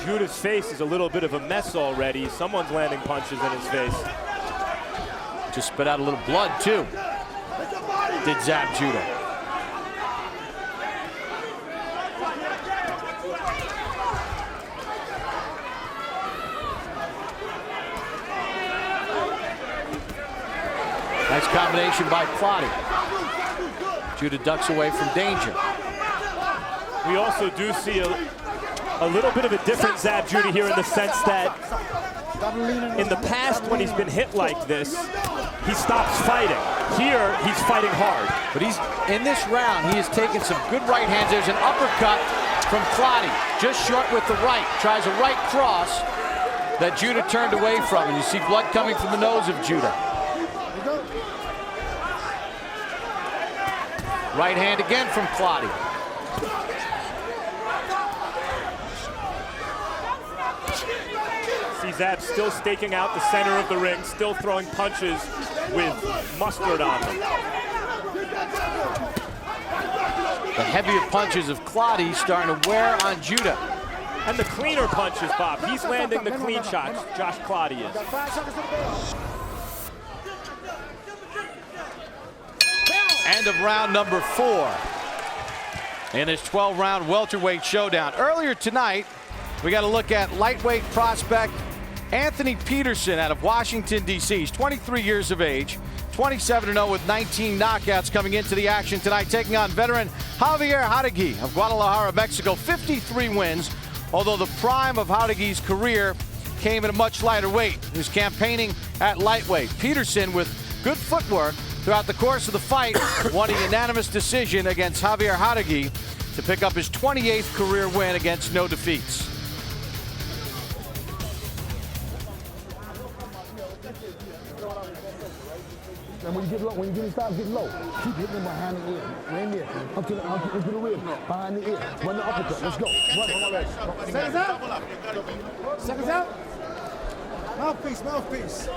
Judah's face is a little bit of a mess already. Someone's landing punches in his face.
Just spit out a little blood, too. Did Zab Judah. Nice combination by Cotto. Judah ducks away from danger.
We also do see a little bit of a different Zab Judah here in the sense that in the past when he's been hit like this, he stops fighting. Here, he's fighting hard.
But he's in this round, he has taken some good right hands. There's an uppercut from Cotto, just short with the right. Tries a right cross that Judah turned away from. And you see blood coming from the nose of Judah. Right hand again from Cotto.
See Zab still staking out the center of the ring, still throwing punches with mustard on them.
The heavier punches of Cotto starting to wear on Judah.
And the cleaner punches, Bob. He's landing the clean shots, Josh Clottey is.
End of round number 4 in this 12-round welterweight showdown. Earlier tonight, we got to look at lightweight prospect Anthony Peterson out of Washington, D.C. He's 23 years of age, 27-0 with 19 knockouts coming into the action tonight, taking on veteran Javier Jauregui of Guadalajara, Mexico. 53 wins, although the prime of Jauregui's career came at a much lighter weight. He was campaigning at lightweight. Peterson, with good footwork throughout the course of the fight, won a unanimous decision against Javier Jauregui to pick up his 28th career win against no defeats.
And when you get low, when you get inside, get low. Keep hitting them behind the ear. Right there. Up to the rib. Behind the ear. Run the uppercut. Let's go. Run.
Seconds out. Seconds out. Mouthpiece, mouthpiece.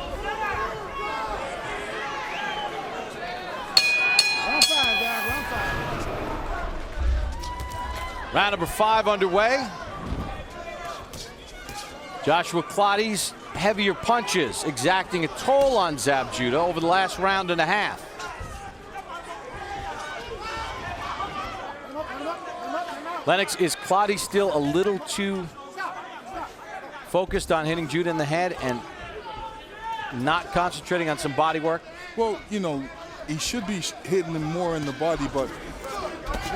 Round 5, guys. Round 5.
Round number 5 underway. Joshua Clottey's heavier punches exacting a toll on Zab Judah over the last round and a half. Lennox, is Clottey still a little too focused on hitting Judah in the head and not concentrating on some body work?
Well, you know, he should be hitting him more in the body, but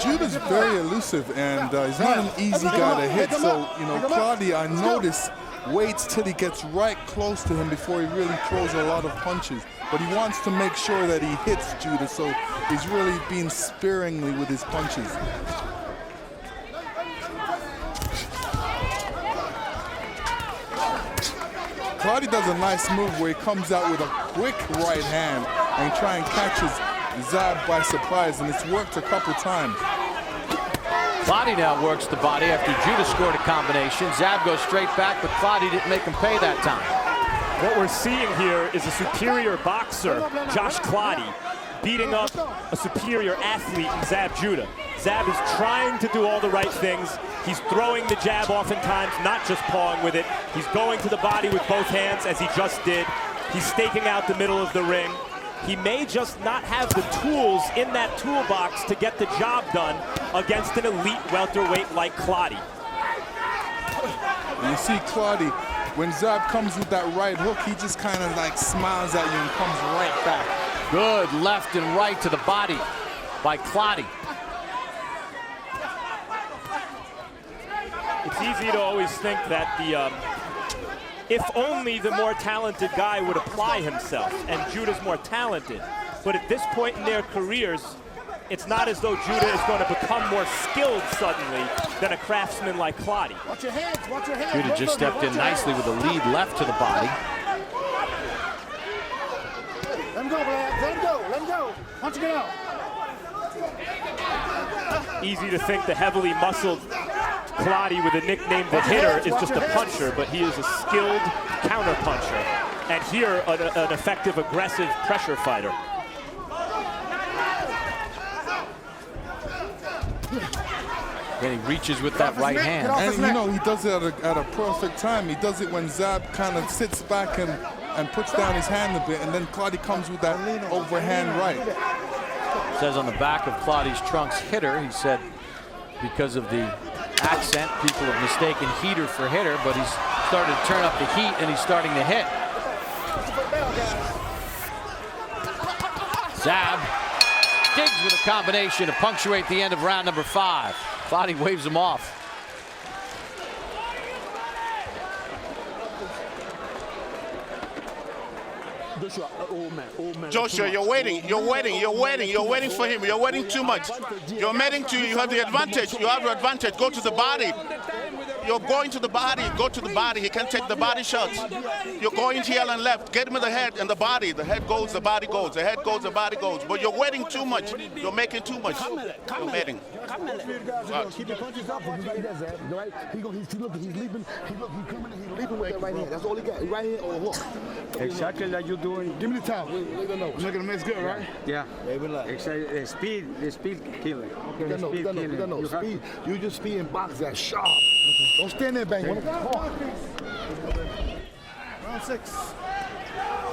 Judah's very elusive, and he's not an easy guy to hit. So, you know, Clottey, I noticed, waits till he gets right close to him before he really throws a lot of punches. But he wants to make sure that he hits Judah, so he's really being sparingly with his punches. Clottey does a nice move where he comes out with a quick right hand and try and catches Zab by surprise, and it's worked a couple times.
Clottey now works the body after Judah scored a combination. Zab goes straight back, but Clottey didn't make him pay that time.
What we're seeing here is a superior boxer, Josh Clottey, beating up a superior athlete in Zab Judah. Zab is trying to do all the right things. He's throwing the jab oftentimes, not just pawing with it. He's going to the body with both hands, as he just did. He's staking out the middle of the ring. He may just not have the tools in that toolbox to get the job done against an elite welterweight like Clottey.
You see Clottey, when Zab comes with that right hook, he just kind of like smiles at you and comes right back.
Good left and right to the body by Clottey.
It's easy to always think that if only the more talented guy would apply himself, and Judah's more talented. But at this point in their careers, it's not as though Judah is going to become more skilled suddenly than a craftsman like Clottey.
Watch your hands, watch your hands.
Judah just stepped in nicely with a lead left to the body.
Let him go, Vlad. Let him go, let him go. Punch it out.
Easy to think the heavily muscled Clottey with a nickname The Hitter is just a puncher, but he is a skilled counter-puncher. And here, an effective, aggressive pressure fighter.
Then he reaches with that right hand.
And you know, he does it at a perfect time. He does it when Zab kind of sits back and puts down his hand a bit, and then Cotty comes with that overhand right.
It says on the back of Clottey's trunks, hitter. He said because of the accent, people have mistaken heater for hitter, but he's started to turn up the heat and he's starting to hit. Zab digs with a combination to punctuate the end of round number 5. Clottey waves him off.
Joshua, you're waiting for him. You're waiting too much. You have the advantage. You have the advantage. Go to the body. You're going to the body. Go to the body. He can take the body shots. You're going here and left. Get him in the head and the body. The head goes, the body goes. The head goes, the body goes. But you're waiting too much. You're making too much. You're waiting.
Keep your punches up. He's like that, Zab. Right? He's leaping. He's coming in. He's leaping with that right hand. That's all he got. Right hand or hook.
Exactly like you're doing.
Give me the time. Making him good, right?
Yeah. Exactly. Speed killer. Okay.
No. Speed. You just speed and box that sharp. Don't stand there, bang.
Round 6.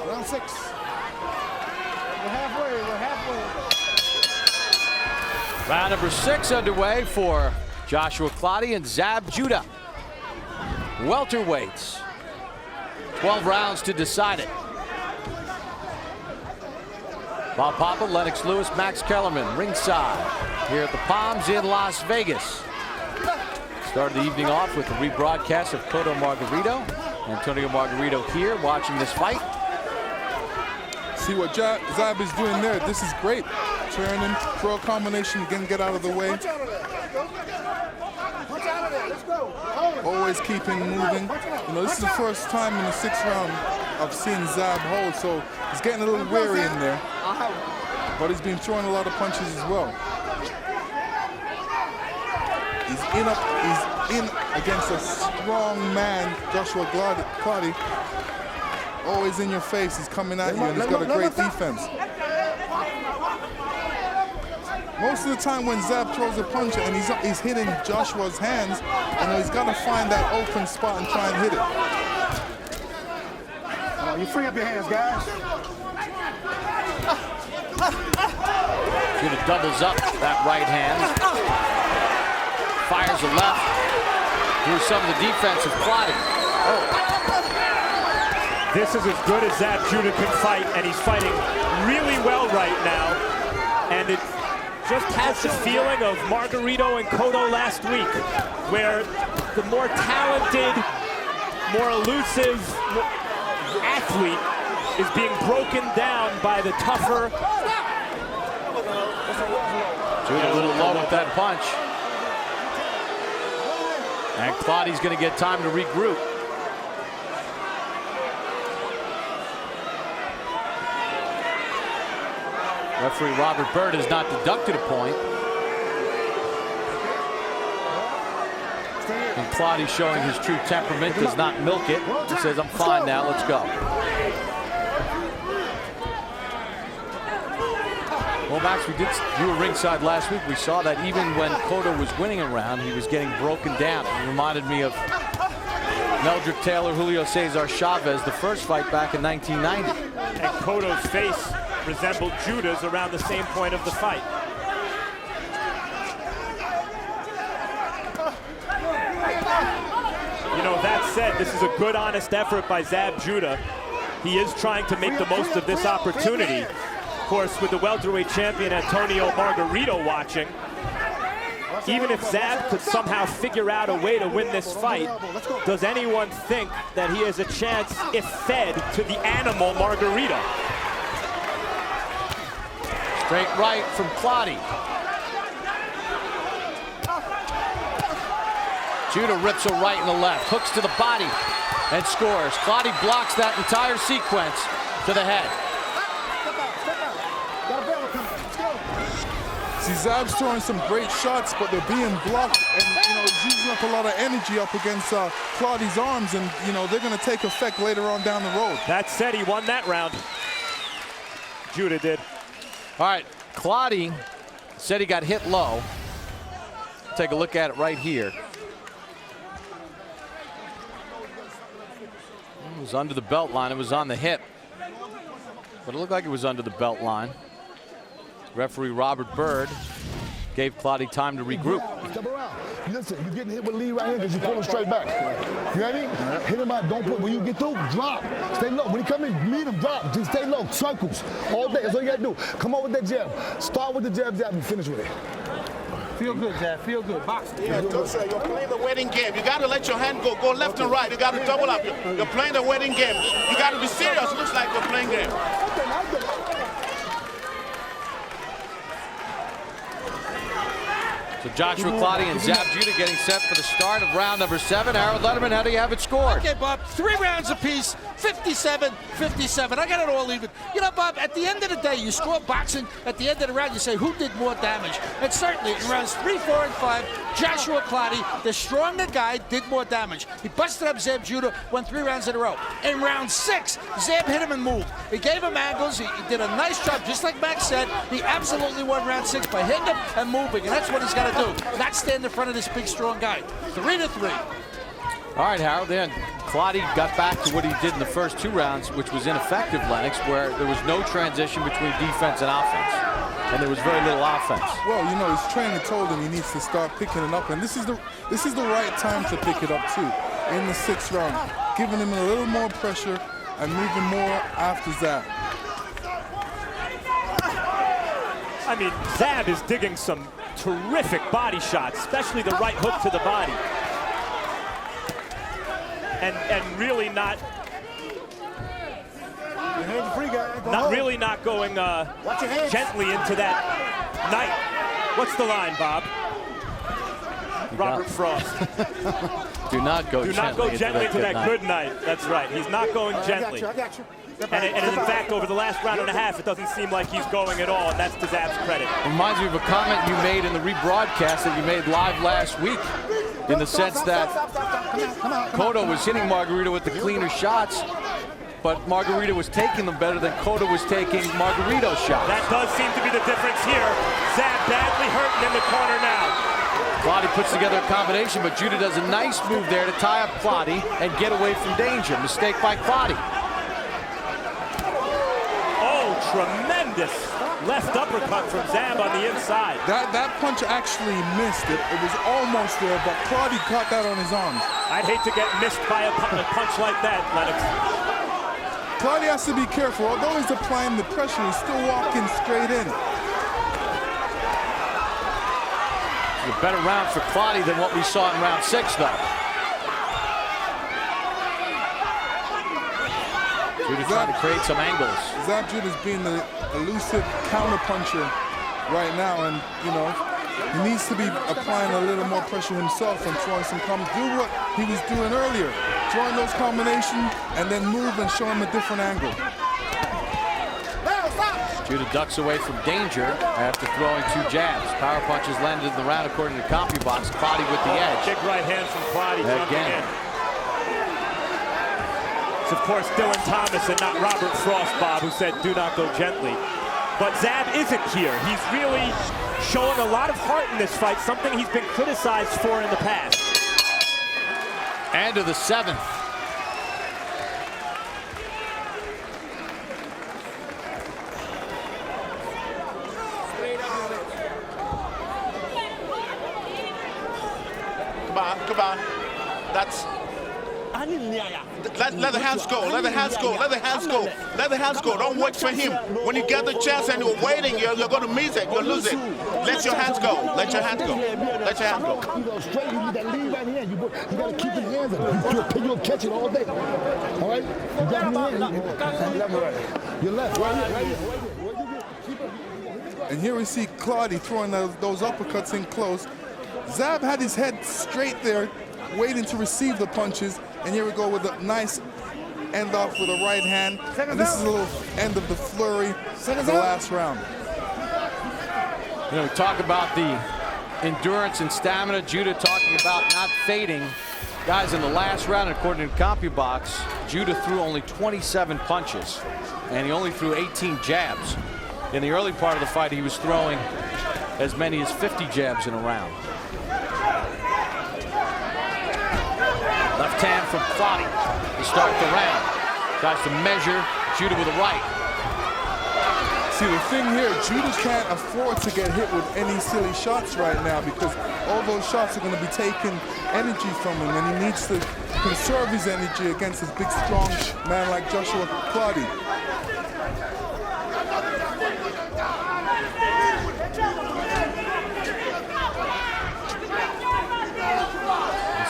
Round 6. We're halfway.
Round number 6 underway for Joshua Clottey and Zab Judah. Welterweights. 12 rounds to decide it. Bob Papa, Lennox Lewis, Max Kellerman, ringside here at the Palms in Las Vegas. Started the evening off with the rebroadcast of Cotto Margarito. Antonio Margarito here watching this fight.
See what Zab is doing there. This is great. Turning, throw a combination, again, get out of the way. Always keeping moving. You know, this is the first time in the 6th round I've seen Zab hold, so he's getting a little weary in there. But he's been throwing a lot of punches as well. He's in against a strong man, Joshua Clottey. Always in your face. He's coming at you, and he's got a great defense. Most of the time when Zab throws a punch and he's hitting Joshua's hands, you know, he's got to find that open spot and try and hit it.
You free up your hands, guys.
Judah doubles up that right hand. Fires a left. Here's some of the defense of Clottey.
This is as good as Zab Judah can fight, and he's fighting really well right now. And it just has the feeling of Margarito and Cotto last week, where the more talented, more elusive athlete is being broken down by the tougher.
Judah a little low with that punch. And Clottey's going to get time to regroup. Referee Robert Bird has not deducted a point. And Clottey showing his true temperament, does not milk it. He says, I'm fine now, let's go. Well, Max, you were ringside last week. We saw that even when Cotto was winning a round, he was getting broken down. It reminded me of Meldrick Taylor, Julio Cesar Chavez, the first fight back in 1990.
And Cotto's face resembled Judah's around the same point of the fight. You know, that said, this is a good, honest effort by Zab Judah. He is trying to make the most of this opportunity. Of course, with the welterweight champion Antonio Margarito watching, even if Zab could somehow figure out a way to win this fight, does anyone think that he has a chance if fed to the animal Margarito?
Straight right from Clottey. Judah rips a right and a left, hooks to the body and scores. Clottey blocks that entire sequence to the head.
See, Zab's throwing some great shots, but they're being blocked, and you know, he's using up a lot of energy up against Clottey's arms, and you know, they're going to take effect later on down the road.
That said, he won that round. Judah did.
All right, Clottey said he got hit low. Take a look at it right here. It was under the belt line. It was on the hip. But it looked like it was under the belt line. Referee Robert Bird gave Clottey time to regroup.
Step around. Listen, you're getting hit with lead right here because you're pulling straight back. You know what I mean? Hit him out. Don't put. When you get through, drop. Stay low. When he come in, meet him, drop. Just stay low. Circles. All day. That's all you got to do. Come on with that jab. Start with the jab, and finish with it.
Feel good, Zab. Feel good. Box.
Yeah, you're playing the wedding game. You got to let your hand go left and right. You got to double up. You're playing the wedding game. You got to be serious. It looks like you're playing game.
So Joshua Clottey and Zab Judah getting set for the start of round number 7. Harold Letterman, how do you have it scored?
Okay, Bob, 3 rounds apiece, 57-57. I got it all even. You know, Bob, at the end of the day, you score boxing. At the end of the round, you say, who did more damage? And certainly, in rounds 3, 4, and 5, Joshua Clottey, the stronger guy, did more damage. He busted up Zab Judah, won 3 rounds in a row. In round 6, Zab hit him and moved. He gave him angles. He did a nice job, just like Max said. He absolutely won round 6 by hitting him and moving, and that's what he's got to do. Not stand in front of this big, strong guy. 3-3.
All right, Harold, then Clottey got back to what he did in the first 2 rounds, which was ineffective, Lennox, where there was no transition between defense and offense. And there was very little offense.
Well, you know, his trainer told him he needs to start picking it up, and this is the right time to pick it up too. In the 6th round, giving him a little more pressure and moving more after Zab.
I mean, Zab is digging some terrific body shots, especially the right hook to the body. And really not going gently into that night. What's the line, Bob? Robert Frost.
Do not go
gently into that good night. That's right. He's not going gently.
I got you.
And in fact, over the last round and a half, it doesn't seem like he's going at all, and that's to Zab's credit.
Reminds me of a comment you made in the rebroadcast that you made live last week, in the sense that Cotto was hitting Margarito with the cleaner shots, but Margarito was taking them better than Cotto was taking Margarito's shots.
That does seem to be the difference here. Zab badly hurting in the corner now.
Clottey puts together a combination, but Judah does a nice move there to tie up Clottey and get away from danger. Mistake by Clottey.
Tremendous left uppercut from Zab on the inside.
That punch actually missed it. It was almost there, but Clottey caught that on his arms.
I'd hate to get missed by a punch like that, Lennox.
Clottey has to be careful. Although he's applying the pressure, he's still walking straight in.
A better round for Clottey than what we saw in round 6, though. Judah trying to create some angles.
Zab Judah's being the elusive counter-puncher right now, and, you know, he needs to be applying a little more pressure himself and throwing some do what he was doing earlier, throwing those combinations and then move and show him a different angle.
Judah ducks away from danger after throwing 2 jabs. Power punches landed in the round according to CompuBox. Clottey with the edge.
Big right hand from Clottey
again.
Of course, Dylan Thomas and not Robert Frost, Bob, who said do not go gently. But Zab isn't here. He's really showing a lot of heart in this fight, something he's been criticized for in the past.
And to the 7th.
Come on. That's... Let the hands go. Let the hands go. Let the hands go. Let the hands go. Don't wait for him. When you get the chance and you're waiting, you're going to miss it. You'll lose it. Let your hands go. Let your hands go. Let your hands go.
You go straight. You need that lead right here. You got to keep your hands up. You'll catch it all day. All right? You got your hand. Your left. Right here.
And here we see Clottey throwing those uppercuts in close. Zab had his head straight there, waiting to receive the punches. And here we go with a nice end off with a right hand. And this is a little end of the flurry of the last round.
You know, we talk about the endurance and stamina. Judah talking about not fading. Guys, in the last round, according to CompuBox, Judah threw only 27 punches, and he only threw 18 jabs. In the early part of the fight, he was throwing as many as 50 jabs in a round. Left hand from Cotto to start the round. Tries to measure Judah with a right.
See, the thing here, Judah can't afford to get hit with any silly shots right now because all those shots are going to be taking energy from him, and he needs to conserve his energy against this big, strong man like Joshua Clottey.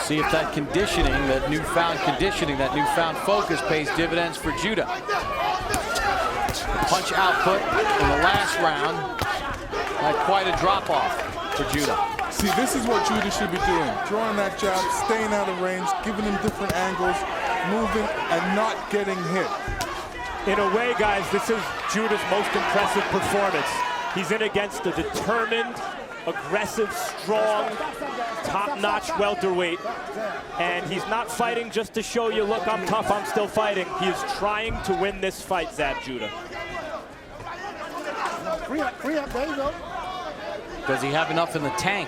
See if that conditioning, that newfound focus pays dividends for Judah. Punch output in the last round had quite a drop-off for Judah.
See, this is what Judah should be doing. Drawing that jab, staying out of range, giving him different angles, moving, and not getting hit.
In a way, guys, this is Judah's most impressive performance. He's in against a determined, aggressive, strong, top-notch welterweight. And he's not fighting just to show you, look, I'm tough, I'm still fighting. He is trying to win this fight, Zab Judah.
Free up, there you go.
Does he have enough in the tank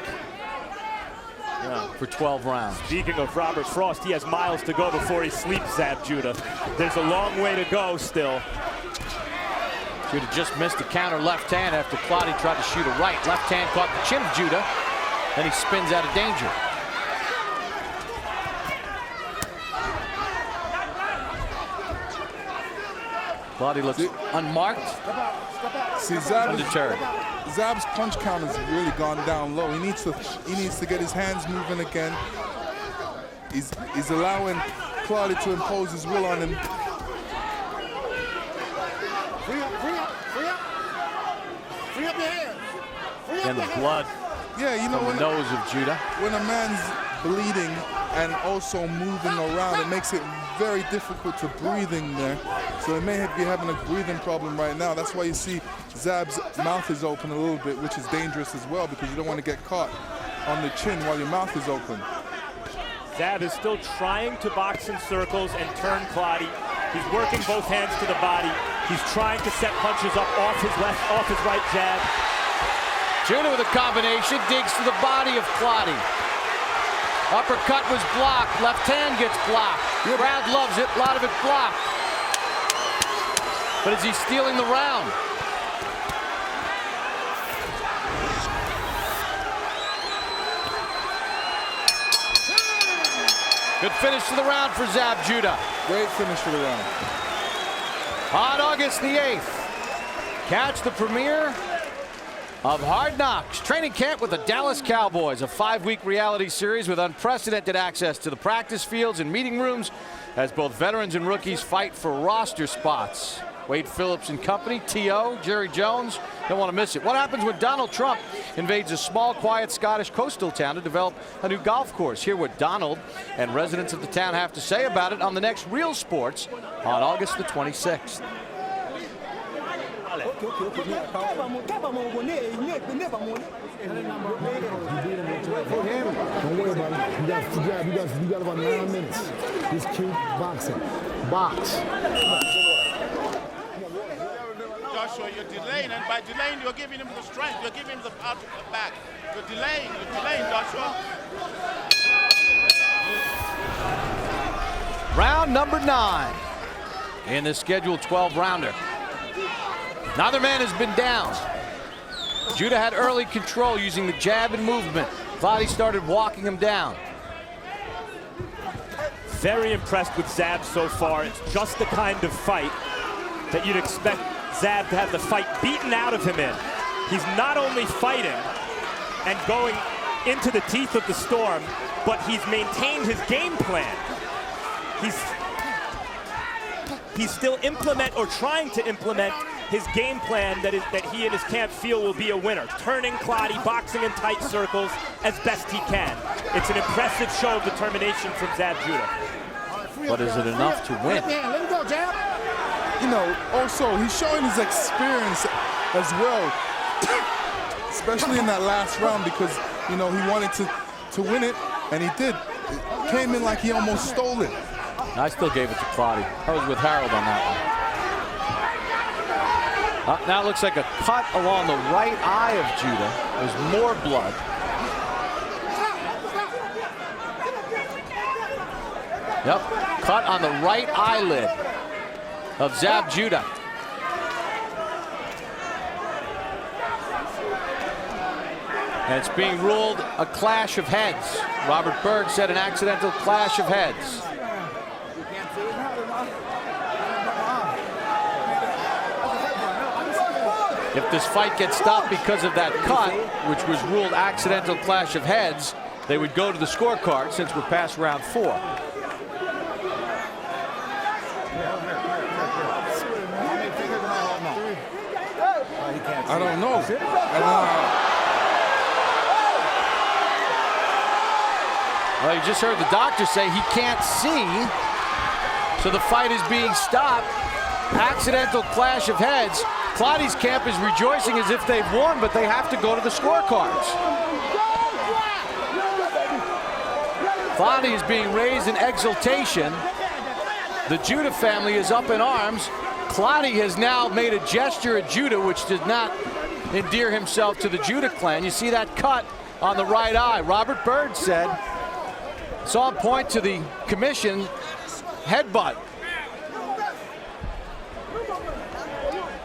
for 12 rounds?
Speaking of Robert Frost, he has miles to go before he sleeps, Zab Judah. There's a long way to go still.
Judah just missed a counter left hand after Clottey tried to shoot a right. Left hand caught the chin of Judah. Then he spins out of danger. Clottey looks unmarked.
See,
undeterred.
Zab's punch count has really gone down low. He needs to get his hands moving again. He's allowing Clottey to impose his will on him.
Free up your hands.
And the blood from the nose of Judah.
When a man's bleeding and also moving around, it makes it very difficult to breathe in there. So he may be having a breathing problem right now. That's why you see Zab's mouth is open a little bit, which is dangerous as well because you don't want to get caught on the chin while your mouth is open.
Zab is still trying to box in circles and turn Clottey. He's working both hands to the body. He's trying to set punches up off his right jab.
Judah with a combination, digs to the body of Clottey. Uppercut was blocked, left hand gets blocked. The crowd loves it, a lot of it blocked. But is he stealing the round? Good finish to the round for Zab Judah.
Great finish for the round.
On August the 8th, catch the premiere of Hard Knocks training camp with the Dallas Cowboys, a 5-week reality series with unprecedented access to the practice fields and meeting rooms as both veterans and rookies fight for roster spots. Wade Phillips and company, T.O., Jerry Jones, don't want to miss it. What happens when Donald Trump invades a small, quiet Scottish coastal town to develop a new golf course? Hear what Donald and residents of the town have to say about it on the next Real Sports on August the 26th.
Don't worry about it. You got about 9 minutes. Just keep boxing. Box.
Joshua, you're delaying, and by delaying, you're giving him the strength. You're giving him the power to the back. You're delaying, Joshua.
Round number 9 in the scheduled 12-rounder. Neither man has been down. Judah had early control using the jab and movement. Clottey started walking him down.
Very impressed with Zab so far. It's just the kind of fight that you'd expect Zab to have the fight beaten out of him in. He's not only fighting and going into the teeth of the storm, but he's maintained his game plan. He's still trying to implement his game plan that he and his camp feel will be a winner. Turning Clottey, boxing in tight circles as best he can. It's an impressive show of determination from Zab Judah.
But is it enough to win?
Let him go, jab.
You know, also, he's showing his experience as well, especially in that last round because, you know, he wanted to win it, and he did. It came in like he almost stole it.
I still gave it to Clottey. I was with Harold on that one. Now it looks like a cut along the right eye of Judah. There's more blood. Yep, cut on the right eyelid of Zab Judah. And it's being ruled a clash of heads. Robert Byrd said an accidental clash of heads. If this fight gets stopped because of that cut, which was ruled accidental clash of heads, they would go to the scorecard since we're past round 4.
I don't know.
Well, you just heard the doctor say he can't see, so the fight is being stopped. Accidental clash of heads. Clottey's camp is rejoicing as if they've won, but they have to go to the scorecards. Clottey is being raised in exultation. The Judah family is up in arms. Clottey has now made a gesture at Judah, which did not endear himself to the Judah clan. You see that cut on the right eye. Robert Byrd said, saw him point to the commission headbutt.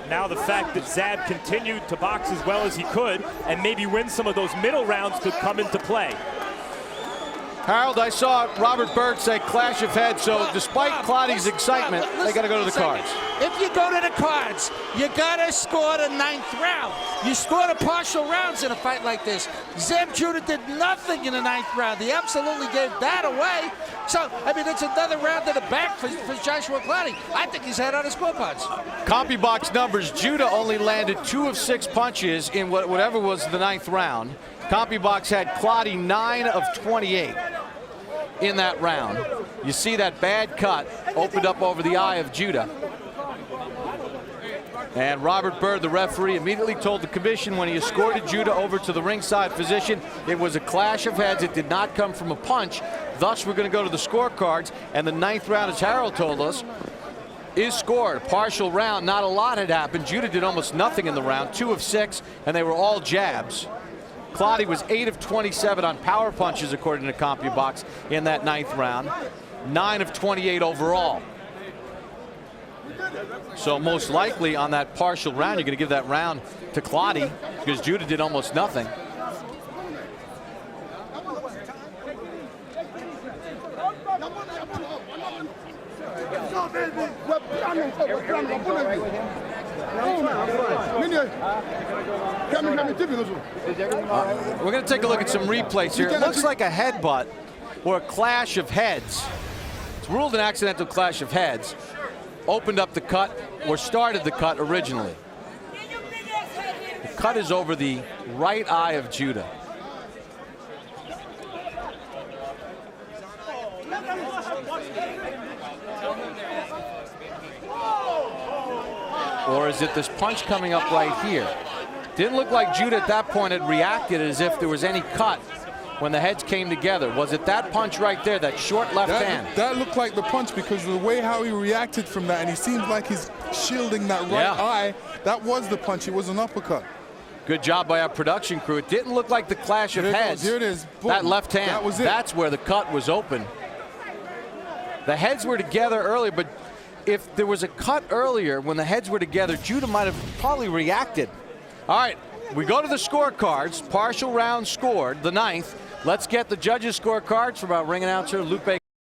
Now the fact that Zab continued to box as well as he could and maybe win some of those middle rounds could come into play.
Harold, I saw Robert Byrd say clash of heads, so despite Clottey's excitement, they got to go to the cards.
If you go to the cards, you got to score the 9th round. You score the partial rounds in a fight like this. Zab Judah did nothing in the 9th round. He absolutely gave that away. So, I mean, it's another round in the back for Joshua Clottey. I think he's head on the scorecards.
CompuBox numbers, Judah only landed 2 of 6 punches in whatever was the 9th round. CompuBox had Clottey 9 of 28 in that round. You see that bad cut opened up over the eye of Judah. And Robert Byrd, the referee, immediately told the commission when he escorted Judah over to the ringside position, it was a clash of heads. It did not come from a punch. Thus, we're going to go to the scorecards. And the 9th round, as Harold told us, is scored. A partial round. Not a lot had happened. Judah did almost nothing in the round. 2 of 6, and they were all jabs. Clottey was 8 of 27 on power punches, according to CompuBox, in that 9th round. 9 of 28 overall. So most likely on that partial round, you're going to give that round to Clottey because Judah did almost nothing. We're going to take a look at some replays here. It looks like a headbutt or a clash of heads. It's ruled an accidental clash of heads. Opened up the cut or started the cut originally. The cut is over the right eye of Judah. Or is it this punch coming up right here? Didn't look like Judah at that point had reacted as if there was any cut when the heads came together. Was it that punch right there, that short left hand?
That looked like the punch because of the way how he reacted from that, and he seems like he's shielding that right eye. That was the punch. It was an uppercut.
Good job by our production crew. It didn't look like the clash of heads.
Here it is. Boom.
That left hand,
that was it.
That's where the cut was open. The heads were together earlier, but if there was a cut earlier when the heads were together, Judah might have probably reacted. All right, we go to the scorecards. Partial round scored, the 9th. Let's get the judges' scorecards from our ring announcer, Lupe